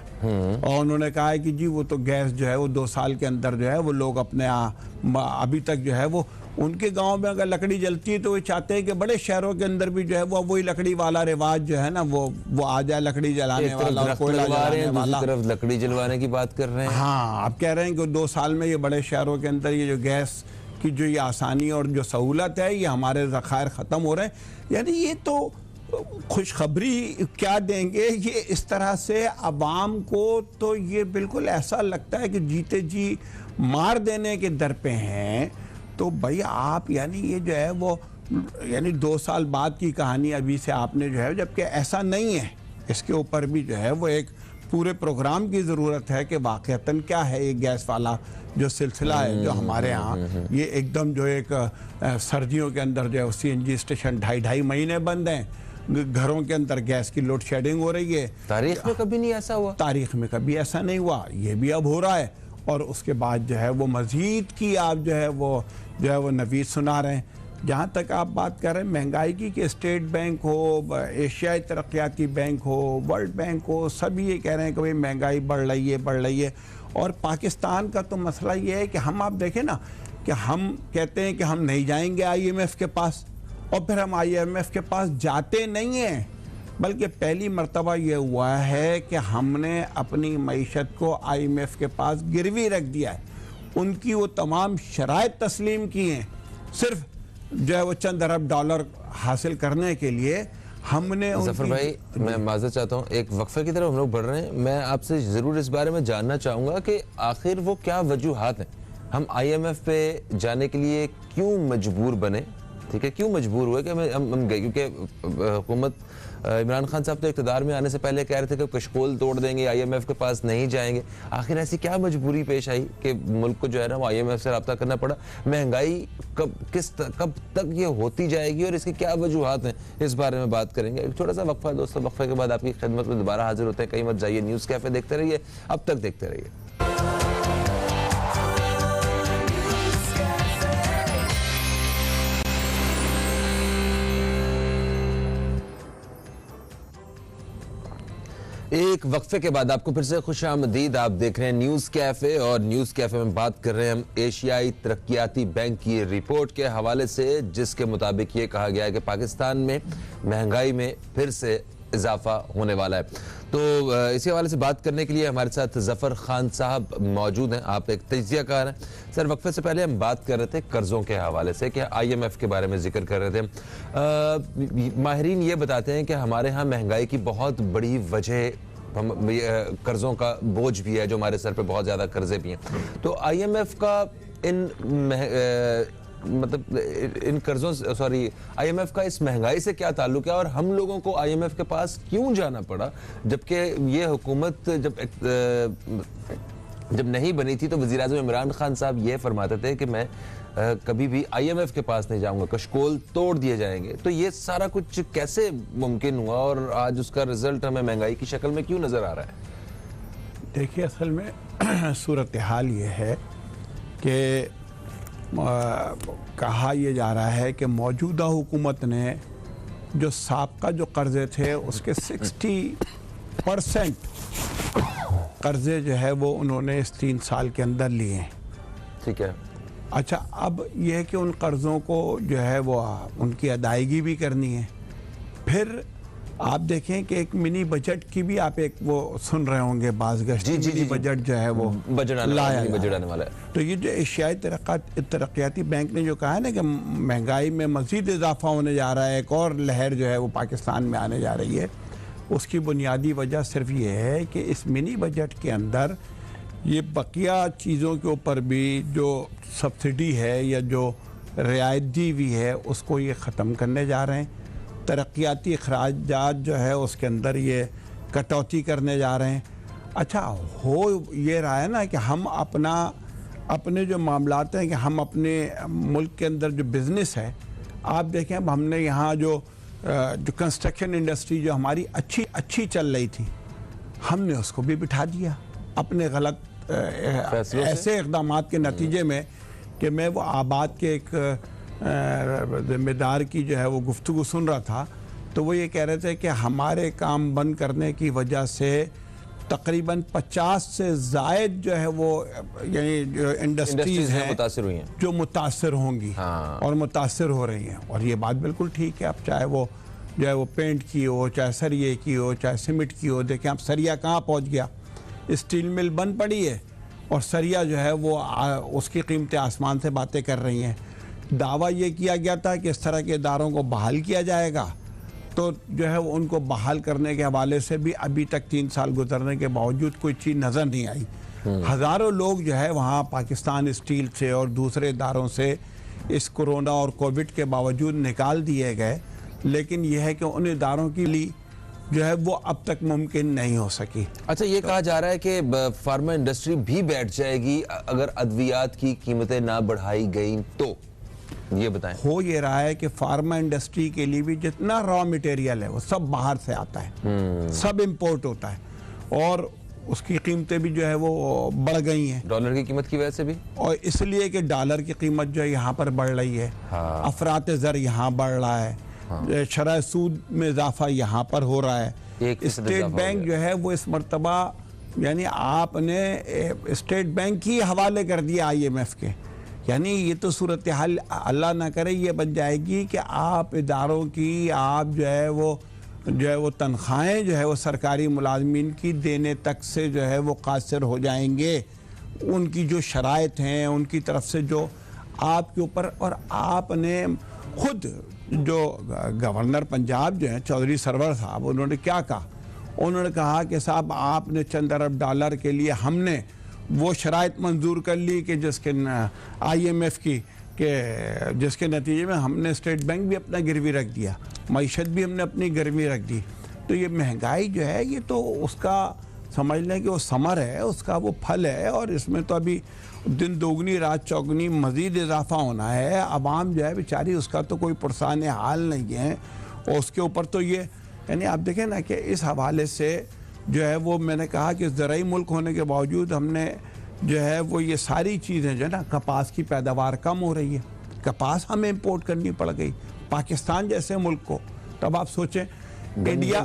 और उन्होंने कहा है कि जी वो तो गैस जो है वो 2 साल के अंदर जो है वो लोग अपने अभी तक जो है वो उनके गांव में अगर लकड़ी जलती है तो वो चाहते हैं कि बड़े शहरों के अंदर भी जो है वो वही लकड़ी वाला रिवाज जो है ना वो आ जाए, लकड़ी जलाने वाला, कोयला जलाने वाला। तरफ लकड़ी जलवाने की बात कर रहे हैं। हाँ, आप कह रहे हैं कि 2 साल में ये बड़े शहरों के अंदर ये जो गैस की जो ये आसानी और जो सहूलत है, ये हमारे ज़खायर ख़त्म हो रहे हैं। यानी ये तो खुशखबरी क्या देंगे ये इस तरह से अवाम को, तो ये बिल्कुल ऐसा लगता है कि जीते जी मार देने के दर पे हैं। तो भाई आप यानी ये जो है वो यानी 2 साल बाद की कहानी अभी से आपने जो है, जबकि ऐसा नहीं है, इसके ऊपर भी जो है वो एक पूरे प्रोग्राम की ज़रूरत है कि वाक़तन क्या है ये गैस वाला जो सिलसिला है जो हमारे यहाँ ये एकदम जो एक सर्दियों के अंदर जो है CNG स्टेशन 2.5 महीने बंद हैं, घरों के अंदर गैस की लोड शेडिंग हो रही है। तारीख में कभी नहीं ऐसा हुआ, तारीख में कभी ऐसा नहीं हुआ, ये भी अब हो रहा है। और उसके बाद जो है वो मज़ीद की आप जो है वो नवीद सुना रहे हैं। जहाँ तक आप बात कर रहे हैं महंगाई की, कि स्टेट बैंक हो, एशियाई तरक्याती बैंक हो, वर्ल्ड बैंक हो, सभी ये कह रहे हैं कि भाई महंगाई बढ़ रही है। और पाकिस्तान का तो मसला ये है कि हम आप देखें ना कि हम कहते हैं कि हम नहीं जाएंगे IMF के पास, और फिर हम IMF के पास जाते नहीं हैं, बल्कि पहली मर्तबा ये हुआ है कि हमने अपनी मईशत को IMF के पास गिरवी रख दिया है। उनकी वो तमाम शराइत तस्लीम की हैं, सिर्फ जो है वो चंद अरब डॉलर हासिल करने के लिए हमने। जफर भाई, मैं माजरत चाहता हूँ, एक वक्फे की तरफ हम लोग बढ़ रहे हैं। मैं आपसे ज़रूर इस बारे में जानना चाहूँगा कि आखिर वो क्या वजूहात हैं, हम IMF पे जाने के लिए क्यों मजबूर बने? ठीक है, क्यों मजबूर हुए कि हम गए? क्योंकि हुकूमत इमरान खान साहब तो इक़्तिदार में आने से पहले कह रहे थे कि कशकोल तोड़ देंगे, IMF के पास नहीं जाएंगे। आखिर ऐसी क्या मजबूरी पेश आई कि मुल्क को जो है ना वो IMF से रब्ता करना पड़ा? महंगाई कब तक ये होती जाएगी और इसकी क्या वजूहात हैं, इस बारे में बात करेंगे। एक छोटा सा वक्फा दोस्तों, वक्फे के बाद आपकी खिदमत में दोबारा हाजिर होते हैं। कहीं मत जाइए, न्यूज़ कैफे देखते रहिए, अब तक देखते रहिए। एक वक्फे के बाद आपको फिर से खुशामदीद। आप देख रहे हैं न्यूज़ कैफ़े, और न्यूज़ कैफ़े में बात कर रहे हैं हम एशियाई तरक्याती बैंक की रिपोर्ट के हवाले से, जिसके मुताबिक ये कहा गया है कि पाकिस्तान में महंगाई में फिर से इजाफा होने वाला है। तो इसी हवाले से बात करने के लिए हमारे साथ जफ़र खान साहब मौजूद हैं। आप एक तज्ज़ियाकार हैं। सर, वक्फे से पहले हम बात कर रहे थे कर्ज़ों के हवाले से, कि IMF के बारे में जिक्र कर रहे थे। माहिरीन ये बताते हैं कि हमारे यहाँ महंगाई की बहुत बड़ी वजह कर्ज़ों का बोझ भी है, जो हमारे सर पे बहुत ज़्यादा कर्ज़े भी हैं। तो IMF का इन कर्जों, IMF का इस महंगाई से क्या ताल्लुक है, और हम लोगों को IMF के पास क्यों जाना पड़ा? जबकि ये हुकूमत जब नहीं बनी थी तो वज़ीर-ए-आज़म इमरान खान साहब ये फरमाते थे कि मैं कभी भी IMF के पास नहीं जाऊंगा, कशकोल तोड़ दिए जाएंगे। तो ये सारा कुछ कैसे मुमकिन हुआ, और आज उसका रिजल्ट हमें महंगाई की शक्ल में क्यों नज़र आ रहा है? देखिए, असल में सूरत हाल ये है कि कहा यह जा रहा है कि मौजूदा हुकूमत ने जो साबका जो कर्ज़े थे उसके 60% कर्ज़े जो है वो उन्होंने इस 3 साल के अंदर लिए हैं। ठीक है। अच्छा, अब यह है कि उन कर्ज़ों को जो है वो उनकी अदायगी भी करनी है। फिर आप देखें कि एक मिनी बजट की भी आप एक वो सुन रहे होंगे, मिनी बजट जो है वो बजट आने वाला है। तो ये जो एशियाई तरक्याती बैंक ने जो कहा है ना कि महंगाई में मज़ीद इजाफा होने जा रहा है, एक और लहर जो है वो पाकिस्तान में आने जा रही है, उसकी बुनियादी वजह सिर्फ ये है कि इस मिनी बजट के अंदर ये बकिया चीज़ों के ऊपर भी जो सब्सिडी है या जो रियायत दी हुई है उसको ये ख़त्म करने जा रहे हैं। तरक्याती अखराजात जो है उसके अंदर ये कटौती करने जा रहे हैं। अच्छा हो ये रहा है ना कि हम अपने जो मामलात हैं कि हम अपने मुल्क के अंदर जो बिज़नेस है, आप देखें अब हमने यहाँ जो कंस्ट्रक्शन इंडस्ट्री जो हमारी अच्छी चल रही थी, हमने उसको भी बिठा दिया अपने गलत ऐसे इक़दाम के नतीजे में कि मैं वो आबाद के एक ज़िम्मेदार की जो है वो गुफ्तगू सुन रहा था, तो वो ये कह रहे थे कि हमारे काम बंद करने की वजह से तकरीबन 50 से ज़ायद जो है वो यानी जो इंडस्ट्रीज़ हैं मुतासिर हुई हैं, जो मुतासर होंगी और मुतासर हो रही हैं। और ये बात बिल्कुल ठीक है। अब चाहे वो जो है वो पेंट की हो, चाहे सरिये की हो, चाहे सीमेंट की हो, देखें अब सरिया कहाँ पहुँच गया, स्टील मिल बंद पड़ी है और सरिया जो है वो उसकी कीमतें आसमान से बातें कर रही हैं। दावा ये किया गया था कि इस तरह के इदारों को बहाल किया जाएगा, तो जो है वो उनको बहाल करने के हवाले से भी अभी तक 3 साल गुजरने के बावजूद कोई चीज़ नज़र नहीं आई। हज़ारों लोग जो है वहाँ पाकिस्तान स्टील से और दूसरे इदारों से इस कोरोना और कोविड के बावजूद निकाल दिए गए, लेकिन यह है कि उन इदारों के लिए जो है वो अब तक मुमकिन नहीं हो सकी। अच्छा, ये कहा जा रहा है कि फार्मा इंडस्ट्री भी बैठ जाएगी अगर अद्वियात की कीमतें ना बढ़ाई गई तो, ये बताएं। हो ये रहा है कि फार्मा इंडस्ट्री के लिए भी जितना रॉ मटेरियल है वो सब बाहर से आता है, सब इंपोर्ट होता है और उसकी कीमतें भी जो है वो बढ़ गई हैं डॉलर की कीमत की वजह से भी, और इसलिए कि डॉलर की कीमत जो है यहाँ पर बढ़ रही है। अफरात ज़र यहाँ बढ़ रहा है, शरह सूद में इजाफा यहाँ पर हो रहा है। स्टेट बैंक जो है वो इस मरतबा यानी आपने स्टेट बैंक ही हवाले कर दिया IMF के, यानी ये तो सूरत हाल अल्लाह ना करे ये बन जाएगी कि आप इदारों की आप जो है वो तनख्वाहें जो है वो सरकारी मुलाजमीन की देने तक से जो है वो कासिर हो जाएंगे। उनकी जो शराइत हैं उनकी तरफ से जो आपके ऊपर, और आपने खुद जो गवर्नर पंजाब जो हैं चौधरी सरवर साहब, उन्होंने क्या कहा, उन्होंने कहा कि साहब आपने चंद अरब डॉलर के लिए हमने वो शराइत मंजूर कर ली कि जिसके IMF की कि जिसके नतीजे में हमने स्टेट बैंक भी अपना गिरवी रख दिया, मईशत भी हमने अपनी गिरवी रख दी। तो ये महंगाई जो है ये तो उसका समझ लें कि वो समर है, उसका वो फल है, और इसमें तो अभी दिन दोगुनी रात चौगुनी मज़ीद इजाफा होना है। आवाम जो है बेचारी उसका तो कोई पुरसान हाल नहीं है, और उसके ऊपर तो ये यानी आप देखें ना कि इस हवाले से जो है वो मैंने कहा कि ज़राई मुल्क होने के बावजूद हमने जो है वो ये सारी चीज़ें जो है ना, कपास की पैदावार कम हो रही है, कपास हमें इंपोर्ट करनी पड़ गई पाकिस्तान जैसे मुल्क को। तब आप सोचें इंडिया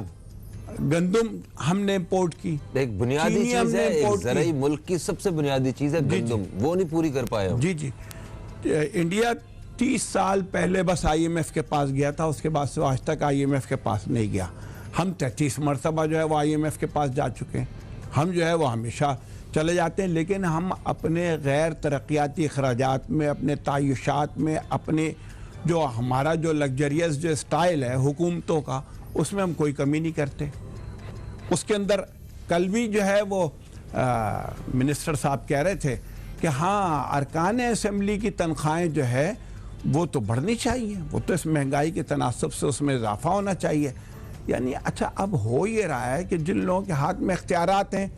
गंदम हमने इंपोर्ट की, एक बुनियादी चीज़ है, एक ज़राई मुल्क की सबसे बुनियादी चीज़ है गंदम, वो नहीं पूरी कर पाए। जी इंडिया 30 साल पहले बस IMF के पास गया था, उसके बाद से आज तक IMF के पास नहीं गया। हम 33 मरतबा जो है वो IMF के पास जा चुके हैं, हम जो है वो हमेशा चले जाते हैं, लेकिन हम अपने गैर तरक्याती अखराजात में, अपने तायुशात में, अपने जो हमारा जो लग्जरियस जो स्टाइल है हुकूमतों का, उसमें हम कोई कमी नहीं करते। उसके अंदर कल भी जो है वो मिनिस्टर साहब कह रहे थे कि हाँ अरकान असम्बली की तनख्वाहें जो है वो तो बढ़नी चाहिए, वो तो इस महंगाई के तनासब से उसमें इजाफा होना चाहिए। यानी अच्छा अब हो ये रहा है कि जिन लोगों के हाथ में इख्तियारात हैं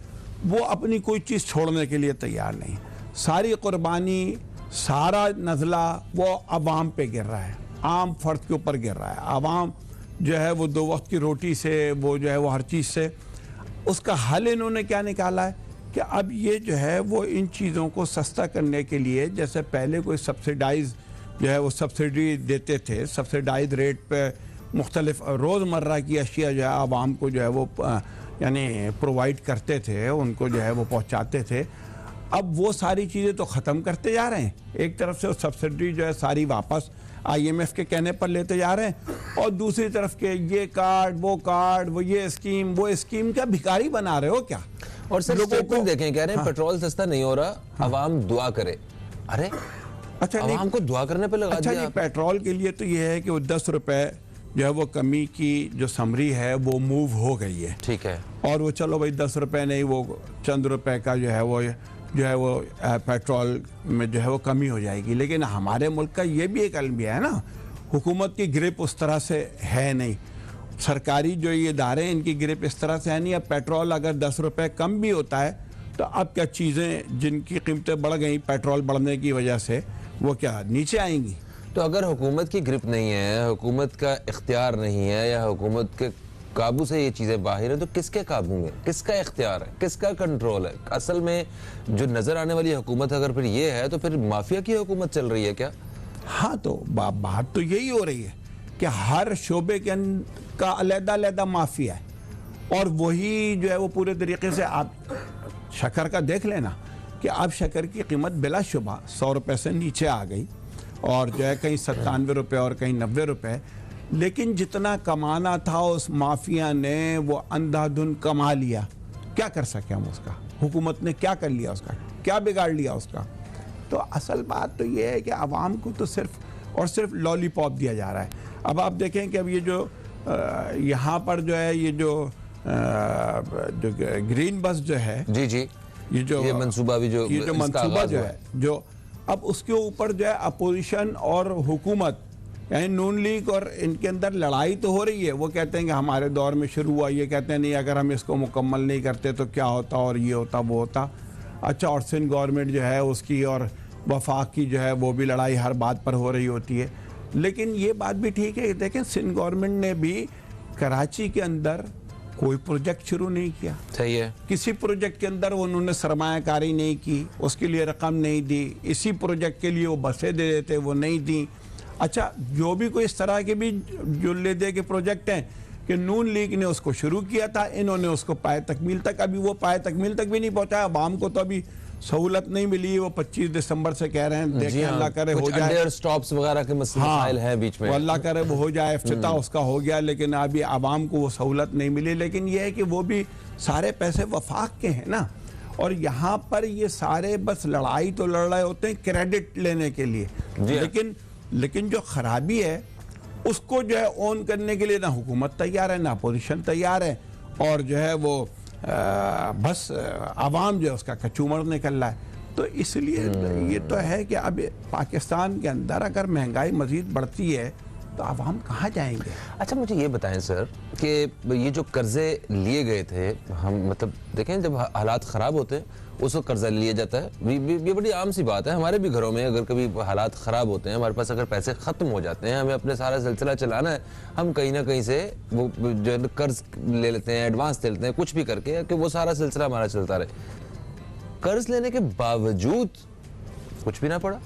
वो अपनी कोई चीज़ छोड़ने के लिए तैयार नहीं, सारी कुर्बानी सारा नज़ला वो अवाम पे गिर रहा है, आम फर्द के ऊपर गिर रहा है। आवाम जो है वो 2 वक्त की रोटी से, वो जो है वो हर चीज़ से, उसका हल इन्होंने क्या निकाला है कि अब ये जो है वो इन चीज़ों को सस्ता करने के लिए, जैसे पहले कोई सब्सिडाइज जो है वो सब्सिडी देते थे, सब्सिडाइज रेट पे मुख्तलिफ रोज़मर्रा की अशिया जो है आवाम को जो है वो यानी प्रोवाइड करते थे, उनको जो है वो पहुंचाते थे। अब वो सारी चीज़ें तो ख़त्म करते जा रहे हैं, एक तरफ से वो सब्सिडी जो है सारी वापस IMF के कहने पर लेते जा रहे हैं, और दूसरी तरफ के ये कार्ड वो ये स्कीम वो स्कीम का भिखारी बना रहे हो क्या। और सर लोगों देखें कह रहे हैं पेट्रोल सस्ता नहीं हो रहा, आवाम दुआ करे। अरे अच्छा आवाम को दुआ करने पे लगा दिया। पेट्रोल के लिए तो ये है कि वो 10 रुपए जो है वो कमी की जो समरी है वो मूव हो गई है, ठीक है, और वो चलो भाई 10 रुपए नहीं, वो चंद रुपए का जो है वो पेट्रोल में जो है वो कमी हो जाएगी। लेकिन हमारे मुल्क का ये भी एक अलमिया है ना, हुकूमत की ग्रिप उस तरह से है नहीं, सरकारी जो ये इदारे हैं इनकी गिरफ्त इस तरह से है नहीं। अब पेट्रोल अगर 10 रुपए कम भी होता है तो अब क्या चीज़ें जिनकी कीमतें बढ़ गई पेट्रोल बढ़ने की वजह से, वो क्या नीचे आएंगी? तो अगर हुकूमत की ग्रिप नहीं है, हुकूमत का इख्तियार नहीं है, या हुकूमत के काबू से ये चीज़ें बाहर है, तो किसके काबू में, किसका इख्तियार है, किसका कंट्रोल है? असल में जो नज़र आने वाली हुकूमत अगर फिर ये है तो फिर माफिया की हुकूमत चल रही है क्या? हाँ, तो बात तो यही हो रही है कि हर शोबे के का अलग-अलग माफिया है और वही जो है वो पूरे तरीके से। आप शक्कर का देख लेना कि अब शक्कर की कीमत बिलाशुबा 100 रुपये से नीचे आ गई और जो है कहीं 97 रुपये और कहीं 90 रुपये, लेकिन जितना कमाना था उस माफिया ने वो अंधाधुन कमा लिया। क्या कर सके हम उसका? हुकूमत ने क्या कर लिया उसका? क्या बिगाड़ लिया उसका? तो असल बात तो ये है कि आवाम को तो सिर्फ और सिर्फ लॉलीपॉप दिया जा रहा है। अब आप देखें कि अब ये जो यहाँ पर जो है ये जो ग्रीन बस जो है, जी जी, ये मंसूबा भी जो ये जो मंसूबा जो है, जो अब उसके ऊपर जो है अपोजिशन और हुकूमत यानी नून लीग और इनके अंदर लड़ाई तो हो रही है। वो कहते हैं कि हमारे दौर में शुरू हुआ, ये कहते हैं नहीं अगर हम इसको मुकम्मल नहीं करते तो क्या होता और ये होता वो होता। अच्छा, और सिंध गवर्नमेंट जो है उसकी और वफाक की जो है वो भी लड़ाई हर बात पर हो रही होती है। लेकिन ये बात भी ठीक है, देखें सिंध गवर्नमेंट ने भी कराची के अंदर कोई प्रोजेक्ट शुरू नहीं किया। सही है। किसी प्रोजेक्ट के अंदर उन्होंने सरमायाकारी नहीं की, उसके लिए रकम नहीं दी। इसी प्रोजेक्ट के लिए वो बसें दे देते, वो नहीं दी। अच्छा, जो भी कोई इस तरह के भी जो ले दे के प्रोजेक्ट हैं कि नून लीग ने उसको शुरू किया था, इन्होंने उसको पाए तकमील तक, अभी वो पाए तकमील तक भी नहीं पहुंचाया। आवाम को तो अभी सहूलत नहीं मिली। वो 25 दिसंबर से कह रहे हैं, देखें अल्लाह करे हो जाए। स्टॉप्स वगैरह के मसाइल हैं बीच में, अल्लाह करे वो हो जाए, इफ्तिताह उसका हो गया, लेकिन अभी आवाम को वो सहूलत नहीं मिली। लेकिन ये है कि वो भी सारे पैसे वफाक के हैं ना, और यहाँ पर ये सारे बस लड़ाई तो लड़ रहे होते हैं क्रेडिट लेने के लिए। लेकिन जो खराबी है उसको जो है ऑन करने के लिए ना हुकूमत तैयार है ना अपोजिशन तैयार है, और जो है वो बस आवाम जो है उसका कचूमर निकल रहा है। तो इसलिए ये तो है कि अब पाकिस्तान के अंदर अगर महंगाई मजीद बढ़ती है तो आवाम कहाँ जाएंगे? अच्छा, मुझे ये बताएं सर कि ये जो कर्जे लिए गए थे, हम मतलब देखें जब हालात ख़राब होते हैं उस वक्त कर्जा लिया जाता है। ये बड़ी आम सी बात है हमारे भी घरों में। अगर कभी हालात ख़राब होते हैं, हमारे पास अगर पैसे ख़त्म हो जाते हैं, हमें अपने सारा सिलसिला चलाना है, हम कहीं ना कहीं से वो जो कर्ज ले लेते हैं, एडवांस ले लेते हैं, कुछ भी करके कि वो सारा सिलसिला हमारा चलता रहे। कर्ज लेने के बावजूद कुछ भी ना पड़ा,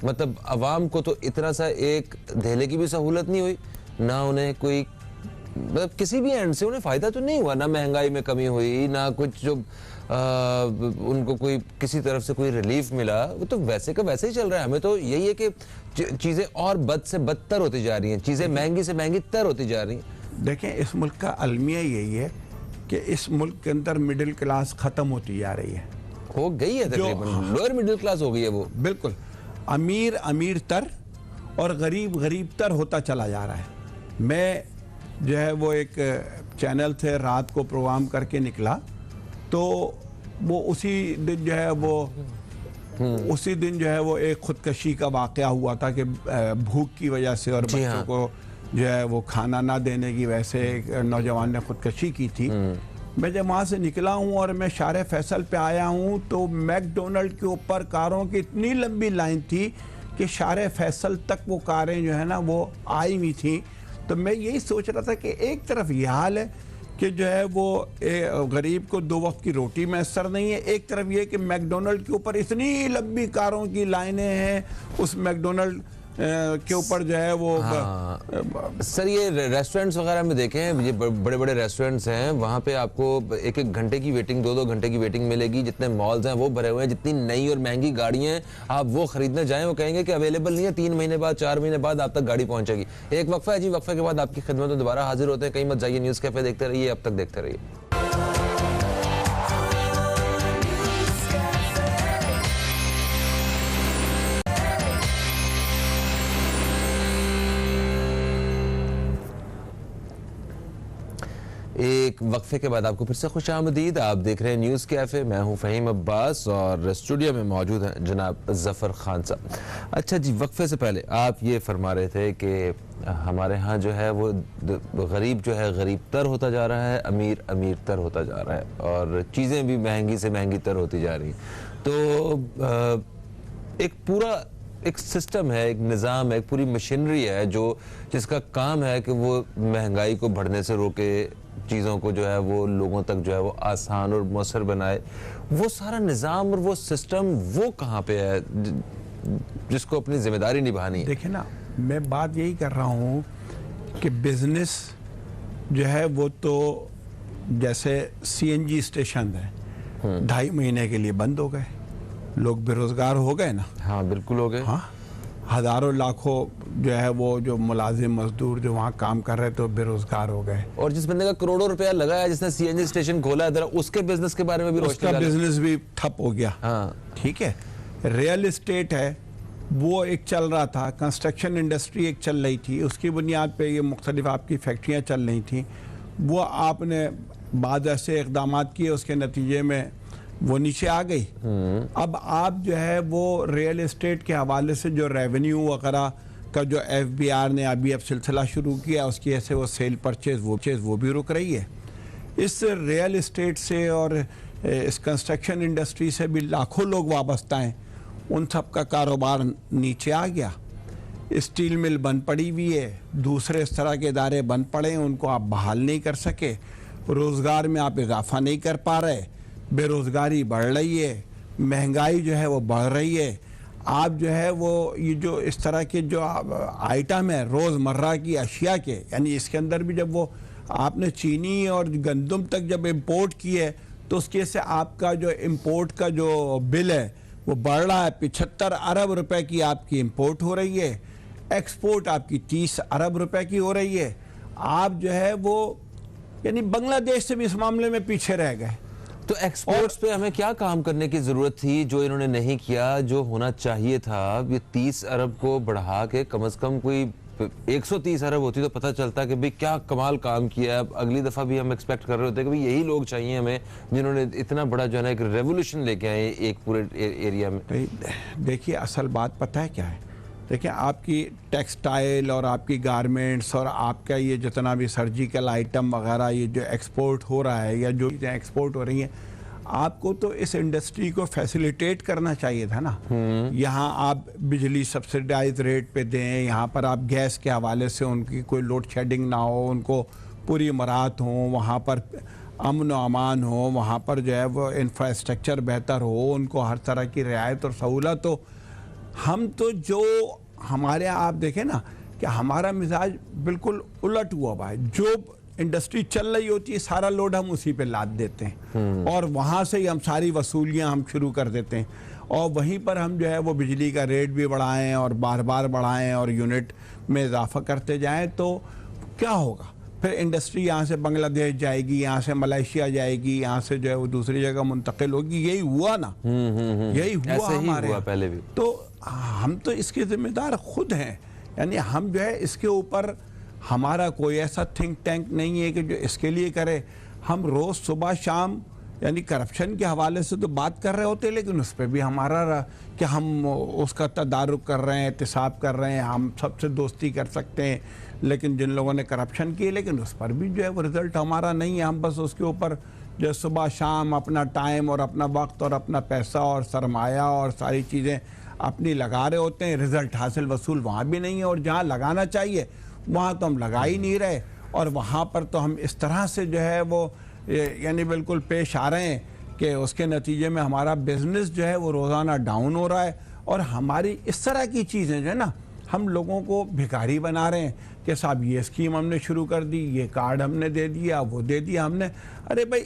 मतलब अवाम को तो इतना सा एक धेले की भी सहूलत नहीं हुई, ना उन्हें कोई मतलब किसी भी एंड से उन्हें फ़ायदा तो नहीं हुआ, ना महंगाई में कमी हुई, ना कुछ जो उनको कोई किसी तरफ से कोई रिलीफ मिला। वो तो वैसे का वैसे ही चल रहा है। हमें तो यही है कि चीज़ें और बद से बदतर होती जा रही हैं, चीज़ें महंगी से महंगी तर होती जा रही हैं। देखें, इस मुल्क का अलमिया यही है कि इस मुल्क के अंदर मिडिल क्लास ख़त्म होती जा रही है, हो गई है तकरीबन, लोअर मिडिल क्लास हो गई है वो। बिल्कुल, अमीर अमीर तर और गरीब गरीब तर होता चला जा रहा है। मैं जो है वो एक चैनल थे रात को प्रोग्राम करके निकला, तो वो उसी दिन जो है वो एक खुदकशी का वाक़या हुआ था कि भूख की वजह से और बच्चों को जो है वो खाना ना देने की वजह से एक नौजवान ने खुदकशी की थी। मैं जब वहाँ से निकला हूँ और मैं शारे फैसल पे आया हूँ तो मैकडोनल्ड के ऊपर कारों की इतनी लंबी लाइन थी कि शारे फैसल तक वो कारें जो है ना वो आई हुई थी। तो मैं यही सोच रहा था कि एक तरफ ये हाल है कि जो है वो गरीब को 2 वक्त की रोटी मैसर नहीं है, एक तरफ ये कि मैकडोनल्ड के ऊपर इतनी लंबी कारों की लाइनें हैं, उस मैकडोनल्ड के ऊपर जो है वो सर ये रेस्टोरेंट्स वगैरह में देखें, ये बड़े बड़े रेस्टोरेंट्स हैं, वहाँ पे आपको 1-1 घंटे की वेटिंग, 2-2 घंटे की वेटिंग मिलेगी। जितने मॉल्स हैं वो भरे हुए हैं, जितनी नई और महंगी गाड़ियाँ हैं, आप वो खरीदने जाएं वो कहेंगे कि अवेलेबल नहीं है, 3 महीने बाद 4 महीने बाद आप तक गाड़ी पहुँचेगी। एक वक्फा है जी, वक्फे के बाद आपकी खिदमत में दोबारा हाजिर होते हैं। कहीं मत जाइए, न्यूज़ कैफे देखते रहिए, अब तक देखते रहिए। एक वक्फे के बाद आपको फिर से खुशामदीद। आप देख रहे हैं न्यूज़ कैफ़े, मैं हूं फ़हीम अब्बास और स्टूडियो में मौजूद हैं जनाब ज़फ़र खान साहब। अच्छा जी, वक्फे से पहले आप ये फरमा रहे थे कि हमारे यहाँ जो है वो गरीब जो है गरीब तर होता जा रहा है, अमीर अमीर तर होता जा रहा है, और चीज़ें भी महंगी से महंगी तर होती जा रही। तो एक पूरा एक सिस्टम है, एक निज़ाम है, एक पूरी मशीनरी है जो जिसका काम है कि वो महंगाई को बढ़ने से रोके, चीज़ों को जो है वो लोगों तक जो है वो आसान और मौसर बनाए। वो सारा निज़ाम और वो सिस्टम वो कहाँ पे है जिसको अपनी जिम्मेदारी निभानी है? देखिए ना, मैं बात यही कर रहा हूँ कि बिजनेस जो है वो तो जैसे सीएनजी स्टेशन है, 2.5 महीने के लिए बंद हो गए, लोग बेरोजगार हो गए ना। हाँ बिल्कुल हो गए। हाँ, हजारों लाखों जो है वो जो मुलाजिम मजदूर जो वहाँ काम कर रहे थे बेरोजगार हो गए। और जिस बंदे का करोड़ों रुपया लगा है, जिसने सीएनजी स्टेशन खोला है, उसके बिजनेस के बारे में भी उसका बिजनेस भी ठप हो गया। हाँ ठीक है, रियल एस्टेट है वो एक चल रहा था, कंस्ट्रक्शन इंडस्ट्री एक चल रही थी, उसकी बुनियाद पे ये मुख्तलिफ आपकी फैक्ट्रियाँ चल रही थी। वो आपने बाद ऐसे इकदाम किए, उसके नतीजे में वो नीचे आ गई। अब आप जो है वो रियल एस्टेट के हवाले से जो रेवेन्यू वगैरह का जो एफबीआर ने अभी अब सिलसिला शुरू किया, उसकी ऐसे वो सेल परचेज वो भी रुक रही है। इस रियल एस्टेट से और इस कंस्ट्रक्शन इंडस्ट्री से भी लाखों लोग वाबस्ता हैं, उन सब का कारोबार नीचे आ गया। स्टील मिल बंद पड़ी हुई है, दूसरे इस तरह के इदारे बंद पड़े हैं, उनको आप बहाल नहीं कर सके, रोज़गार में आप इजाफा नहीं कर पा रहे, बेरोज़गारी बढ़ रही है, महंगाई जो है वो बढ़ रही है। आप जो है वो ये जो इस तरह के जो आइटम है रोज़मर्रा की अशिया के, यानी इसके अंदर भी जब वो आपने चीनी और गंदम तक जब इम्पोर्ट की है तो उसके से आपका जो इम्पोर्ट का जो बिल है वो बढ़ रहा है। 75 अरब रुपए की आपकी इम्पोर्ट हो रही है, एक्सपोर्ट आपकी 30 अरब रुपए की हो रही है। आप जो है वो यानी बांग्लादेश से भी इस मामले में पीछे रह गए। तो एक्सपोर्ट्स पे हमें क्या काम करने की जरूरत थी जो इन्होंने नहीं किया, जो होना चाहिए था? ये 30 अरब को बढ़ा के कम से कम कोई 130 अरब होती तो पता चलता कि भाई क्या कमाल काम किया है। अगली दफा भी हम एक्सपेक्ट कर रहे होते कि भाई यही लोग चाहिए हमें जिन्होंने इतना बड़ा जो है ना एक रेवोल्यूशन लेके आए एक पूरे एरिया में। देखिए असल बात पता है क्या है, देखिए आपकी टेक्सटाइल और आपकी गारमेंट्स और आपका ये जितना भी सर्जिकल आइटम वगैरह ये जो एक्सपोर्ट हो रहा है या जो चीज़ें एक्सपोर्ट हो रही हैं, आपको तो इस इंडस्ट्री को फैसिलिटेट करना चाहिए था ना। यहाँ आप बिजली सब्सिडाइज रेट पे दें, यहाँ पर आप गैस के हवाले से उनकी कोई लोड शेडिंग ना हो, उनको पूरी मराहत हो, वहाँ पर अमन व अमान हो, वहाँ पर जो है वो इंफ्रास्ट्रक्चर बेहतर हो, उनको हर तरह की रियायत और सहूलत हो। हम तो जो हमारे आप देखें ना कि हमारा मिजाज बिल्कुल उलट हुआ हुआ है। जो इंडस्ट्री चल रही होती है सारा लोड हम उसी पे लाद देते हैं और वहाँ से ही हम सारी वसूलियाँ हम शुरू कर देते हैं और वहीं पर हम जो है वो बिजली का रेट भी बढ़ाएं और बार बार बढ़ाएं और यूनिट में इजाफा करते जाएं, तो क्या होगा फिर? इंडस्ट्री यहाँ से बांग्लादेश जाएगी, यहाँ से मलेशिया जाएगी, यहाँ से जो है वो दूसरी जगह मुंतकिल होगी। यही हुआ ना, यही हुआ हमारे हुआ पहले भी। तो हम तो इसके जिम्मेदार खुद हैं, यानी हम जो है इसके ऊपर हमारा कोई ऐसा थिंक टैंक नहीं है कि जो इसके लिए करे। हम रोज़ सुबह शाम यानी करप्शन के हवाले से तो बात कर रहे होते, लेकिन उस पर भी हमारा कि हम उसका तदारुक कर रहे हैं, एहतिसाब कर रहे हैं, हम सबसे दोस्ती कर सकते हैं, लेकिन जिन लोगों ने करप्शन की लेकिन उस पर भी जो है वो रिज़ल्ट हमारा नहीं है। हम बस उसके ऊपर जो सुबह शाम अपना टाइम और अपना वक्त और अपना पैसा और सरमाया और सारी चीज़ें अपनी लगा रहे होते हैं, रिज़ल्ट हासिल वसूल वहाँ भी नहीं है और जहाँ लगाना चाहिए वहाँ तो हम लगा ही नहीं रहे। और वहाँ पर तो हम इस तरह से जो है वो यानी बिल्कुल पेश आ रहे हैं कि उसके नतीजे में हमारा बिजनेस जो है वो रोज़ाना डाउन हो रहा है और हमारी इस तरह की चीज़ें जो है ना हम लोगों को भिखारी बना रहे हैं कि साहब ये स्कीम हमने शुरू कर दी, ये कार्ड हमने दे दिया, वो दे दिया हमने। अरे भाई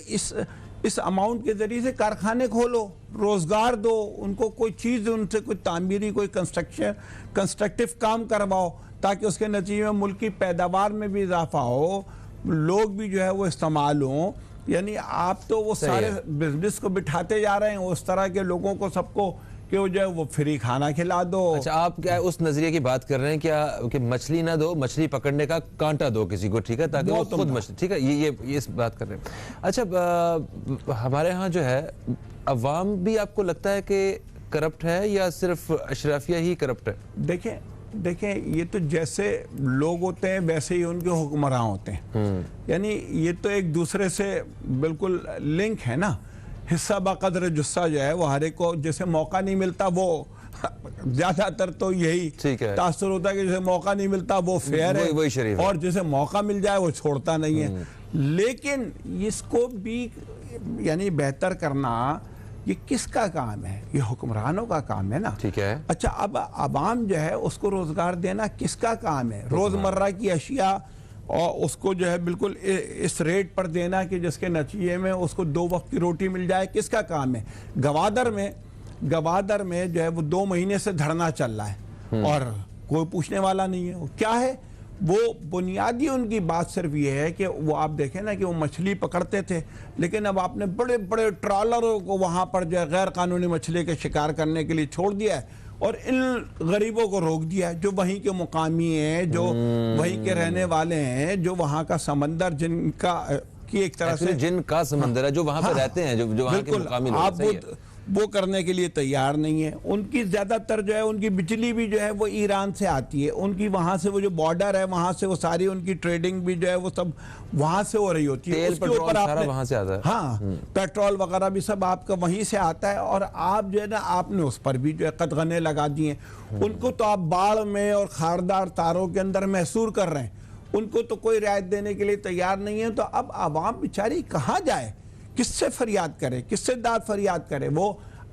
इस अमाउंट के ज़रिए से कारखाने खोलो, रोज़गार दो उनको, कोई चीज़ उनसे कोई तामीरी कोई कंस्ट्रक्टिव काम करवाओ ताकि उसके नतीजे में मुल्क की पैदावार में भी इजाफा हो, लोग भी जो है वो इस्तेमाल हों। यानी आप तो वो सारे बिजनेस को बिठाते जा रहे हैं उस तरह के लोगों को सबको कि वो जो है वो फ्री खाना खिला दो। अच्छा, आप क्या उस नजरिए की बात कर रहे हैं क्या कि मछली ना दो, मछली पकड़ने का कांटा दो किसी को, ठीक है, ताकि वो खुद मछली, ठीक है, ये इस बात कर रहे हैं। अच्छा, हमारे यहाँ जो है अवाम भी आपको लगता है कि करप्ट है या सिर्फ अशराफिया ही करप्ट है? देखिए देखें, ये तो जैसे लोग होते हैं वैसे ही उनके हुक्मरान होते हैं। यानी ये तो एक दूसरे से बिल्कुल लिंक है ना। हिस्सा बकदर जुस्सा जो है वो हर एक को जैसे मौका नहीं मिलता, वो ज्यादातर तो यही तासुर होता है कि जैसे मौका नहीं मिलता वो फेयर है, और जैसे मौका मिल जाए वो छोड़ता नहीं है। लेकिन इसको भी यानी बेहतर करना ये किसका काम है? ये हुक्मरानों का काम है ना। ठीक है। अच्छा, अब अवाम जो है उसको रोजगार देना किसका काम है? रोजमर्रा की अशिया और उसको जो है बिल्कुल इस रेट पर देना कि जिसके नतीजे में उसको 2 वक्त की रोटी मिल जाए, किसका काम है? गवादर में जो है वो 2 महीने से धरना चल रहा है और कोई पूछने वाला नहीं है। वो क्या है? वो बुनियादी उनकी बात सिर्फ ये है कि वो आप देखें ना कि वो मछली पकड़ते थे, लेकिन अब आपने बड़े बड़े ट्रॉलरों को वहाँ पर जो है गैर कानूनी मछली के शिकार करने के लिए छोड़ दिया है और इन गरीबों को रोक दिया है जो वहीं के मुकामी हैं, जो वहीं के रहने वाले हैं, जो वहाँ का समंदर जिनका की एक तरह से जिनका समंदर है, जो वहाँ पे रहते हैं, जो वहाँ के मुकामी लोग हैं, वो करने के लिए तैयार नहीं है। उनकी ज्यादातर जो है उनकी बिजली भी जो है वो ईरान से आती है, उनकी वहां से वो जो बॉर्डर है वहां से वो सारी उनकी ट्रेडिंग भी जो है वो सब वहां से हो रही होती है। उसके ऊपर सारा वहां से आता है। हाँ, पेट्रोल वगैरह भी सब आपका वहीं से आता है और आप जो है ना आपने उस पर भी जो है कदगने लगा दिए। उनको तो आप बाढ़ में और खारदार तारों के अंदर महसूर कर रहे हैं, उनको तो कोई रियायत देने के लिए तैयार नहीं है। तो अब आवाम बेचारी कहाँ जाए, किससे फरियाद करे, किससे दाद फरियाद करे? वो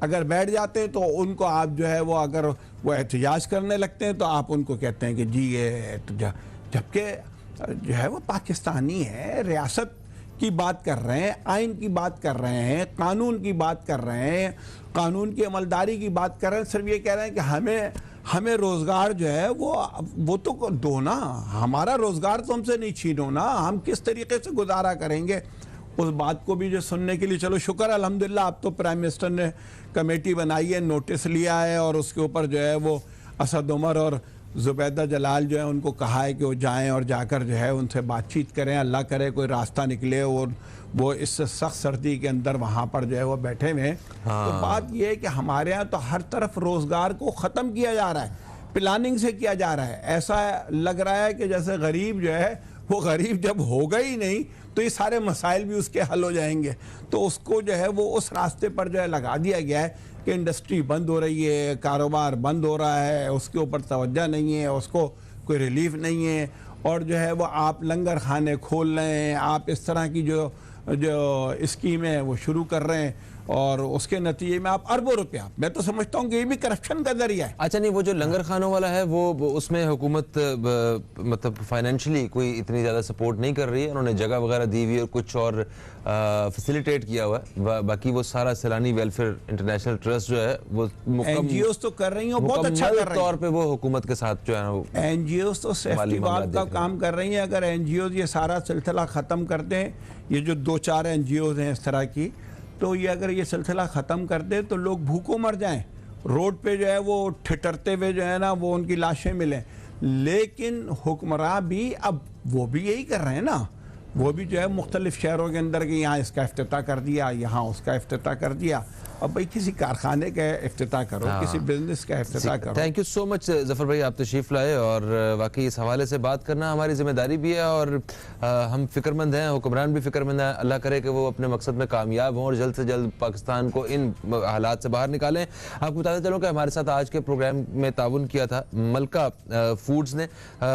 अगर बैठ जाते हैं तो उनको आप जो है वो अगर वो एहतजाज करने लगते हैं तो आप उनको कहते हैं कि जी ये जबकि जो है वो पाकिस्तानी है, रियासत की बात कर रहे हैं, आइन की बात कर रहे हैं, कानून की बात कर रहे हैं, कानून की अमलदारी की बात कर रहे हैं। सिर्फ ये कह रहे हैं कि हमें रोजगार जो है वो तो दो ना, हमारा रोजगार तो हमसे नहीं छीनो ना, हम किस तरीके से गुजारा करेंगे उस बात को भी जो सुनने के लिए। चलो शुक्र अल्हम्दुलिल्लाह, अब तो प्राइम मिनिस्टर ने कमेटी बनाई है, नोटिस लिया है और उसके ऊपर जो है वो असद उमर और जुबैदा जलाल जो है उनको कहा है कि वो जाएं और जाकर जो है उनसे बातचीत करें, अल्लाह करे कोई रास्ता निकले और वो इस सख्त सर्दी के अंदर वहाँ पर जो है वो बैठे हुए हैं। हाँ। तो बात ये है कि हमारे यहाँ तो हर तरफ रोज़गार को ख़त्म किया जा रहा है, प्लानिंग से किया जा रहा है। ऐसा लग रहा है कि जैसे गरीब जो है वो गरीब जब होगा ही नहीं तो ये सारे मसाइल भी उसके हल हो जाएंगे। तो उसको जो है वो उस रास्ते पर जो है लगा दिया गया है कि इंडस्ट्री बंद हो रही है, कारोबार बंद हो रहा है, उसके ऊपर तवज्जो नहीं है, उसको कोई रिलीफ नहीं है, और जो है वो आप लंगर खाने खोल रहे हैं, आप इस तरह की जो स्कीमें वो शुरू कर रहे हैं और उसके नतीजे में आप अरबों रुपया, मैं तो समझता हूँ कि ये भी करप्शन का जरिया है। अच्छा, नहीं, वो जो लंगर खानों वाला है वो उसमें हुकूमत मतलब फाइनेंशियली कोई इतनी ज़्यादा सपोर्ट नहीं कर रही है। उन्होंने जगह वगैरह दी हुई है और कुछ और फैसिलिटेट किया हुआ है, बाकी वो सारा सैलानी वेलफेयर इंटरनेशनल ट्रस्ट जो है वो एनजीओ तो कर रही हैं, बहुत अच्छा कर रही हैं तौर पे वो हुकूमत के साथ जो है वो एनजीओ तो सेफ्टी वाल्व का काम कर रही हैं। अगर एनजीओ ये सारा सिलसिला ख़त्म कर दें, ये जो 2-4 एनजीओ हैं इस तरह की, तो ये अगर ये सिलसिला ख़त्म कर दे तो लोग भूखों मर जाएं, रोड पे जो है वो ठिठरते हुए जो है ना वो उनकी लाशें मिलें। लेकिन हुक्मरान भी अब वो भी यही कर रहे हैं ना, वो भी जो है मुख्तलिफ शहरों के अंदर के यहाँ इसका इफ्तिताह कर दिया, यहाँ उसका इफ्तिताह कर दिया। अब भाई किसी कारखाने का इफ्तिताह करो, किसी बिजनेस का इफ्तिताह करो। Thank you so much Zafar भाई, आप तशरीफ़ लाए और वाकई इस हवाले से बात करना हमारी जिम्मेदारी भी है और हम फिक्रमंद हैं, हुक्मरान भी फिक्रमंद हैं। अल्लाह करे कि वो अपने मकसद में कामयाब हों और जल्द से जल्द पाकिस्तान को इन हालात से बाहर निकालें। आपको बताते चलो कि हमारे साथ आज के प्रोग्राम में ताउन किया था मलका फूड्स ने।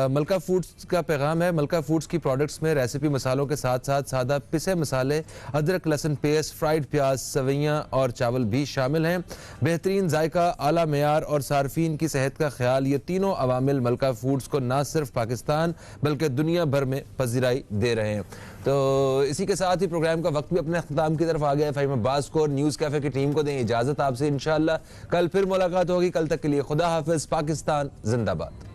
मलका फूड्स का पैगाम है, मलका फूड्स की प्रोडक्ट्स में रेसिपी मसालों के साथ साथ सादा पिसे मसाले, अदरक लहसुन पेस्ट, फ्राइड प्याज, सवैयाँ और चावल भी शामिल हैं। बेहतरीन जायका, आला मेयार और सार्फिन की सेहत का ख्याल, ये तीनों अवामिल मलका फूड्स को न सिर्फ पाकिस्तान बल्कि दुनिया भर में पजीराई दे रहे हैं। तो इसी के साथ ही प्रोग्राम का वक्त भी अपने अख्ताम की तरफ आ गया है। फ़हीम अब्बास को और न्यूज़ कैफ़े की टीम को दें इजाज़त। आपसे इंशाअल्लाह कल फिर मुलाकात होगी। कल तक के लिए खुदा हाफिज़। पाकिस्तान जिंदाबाद।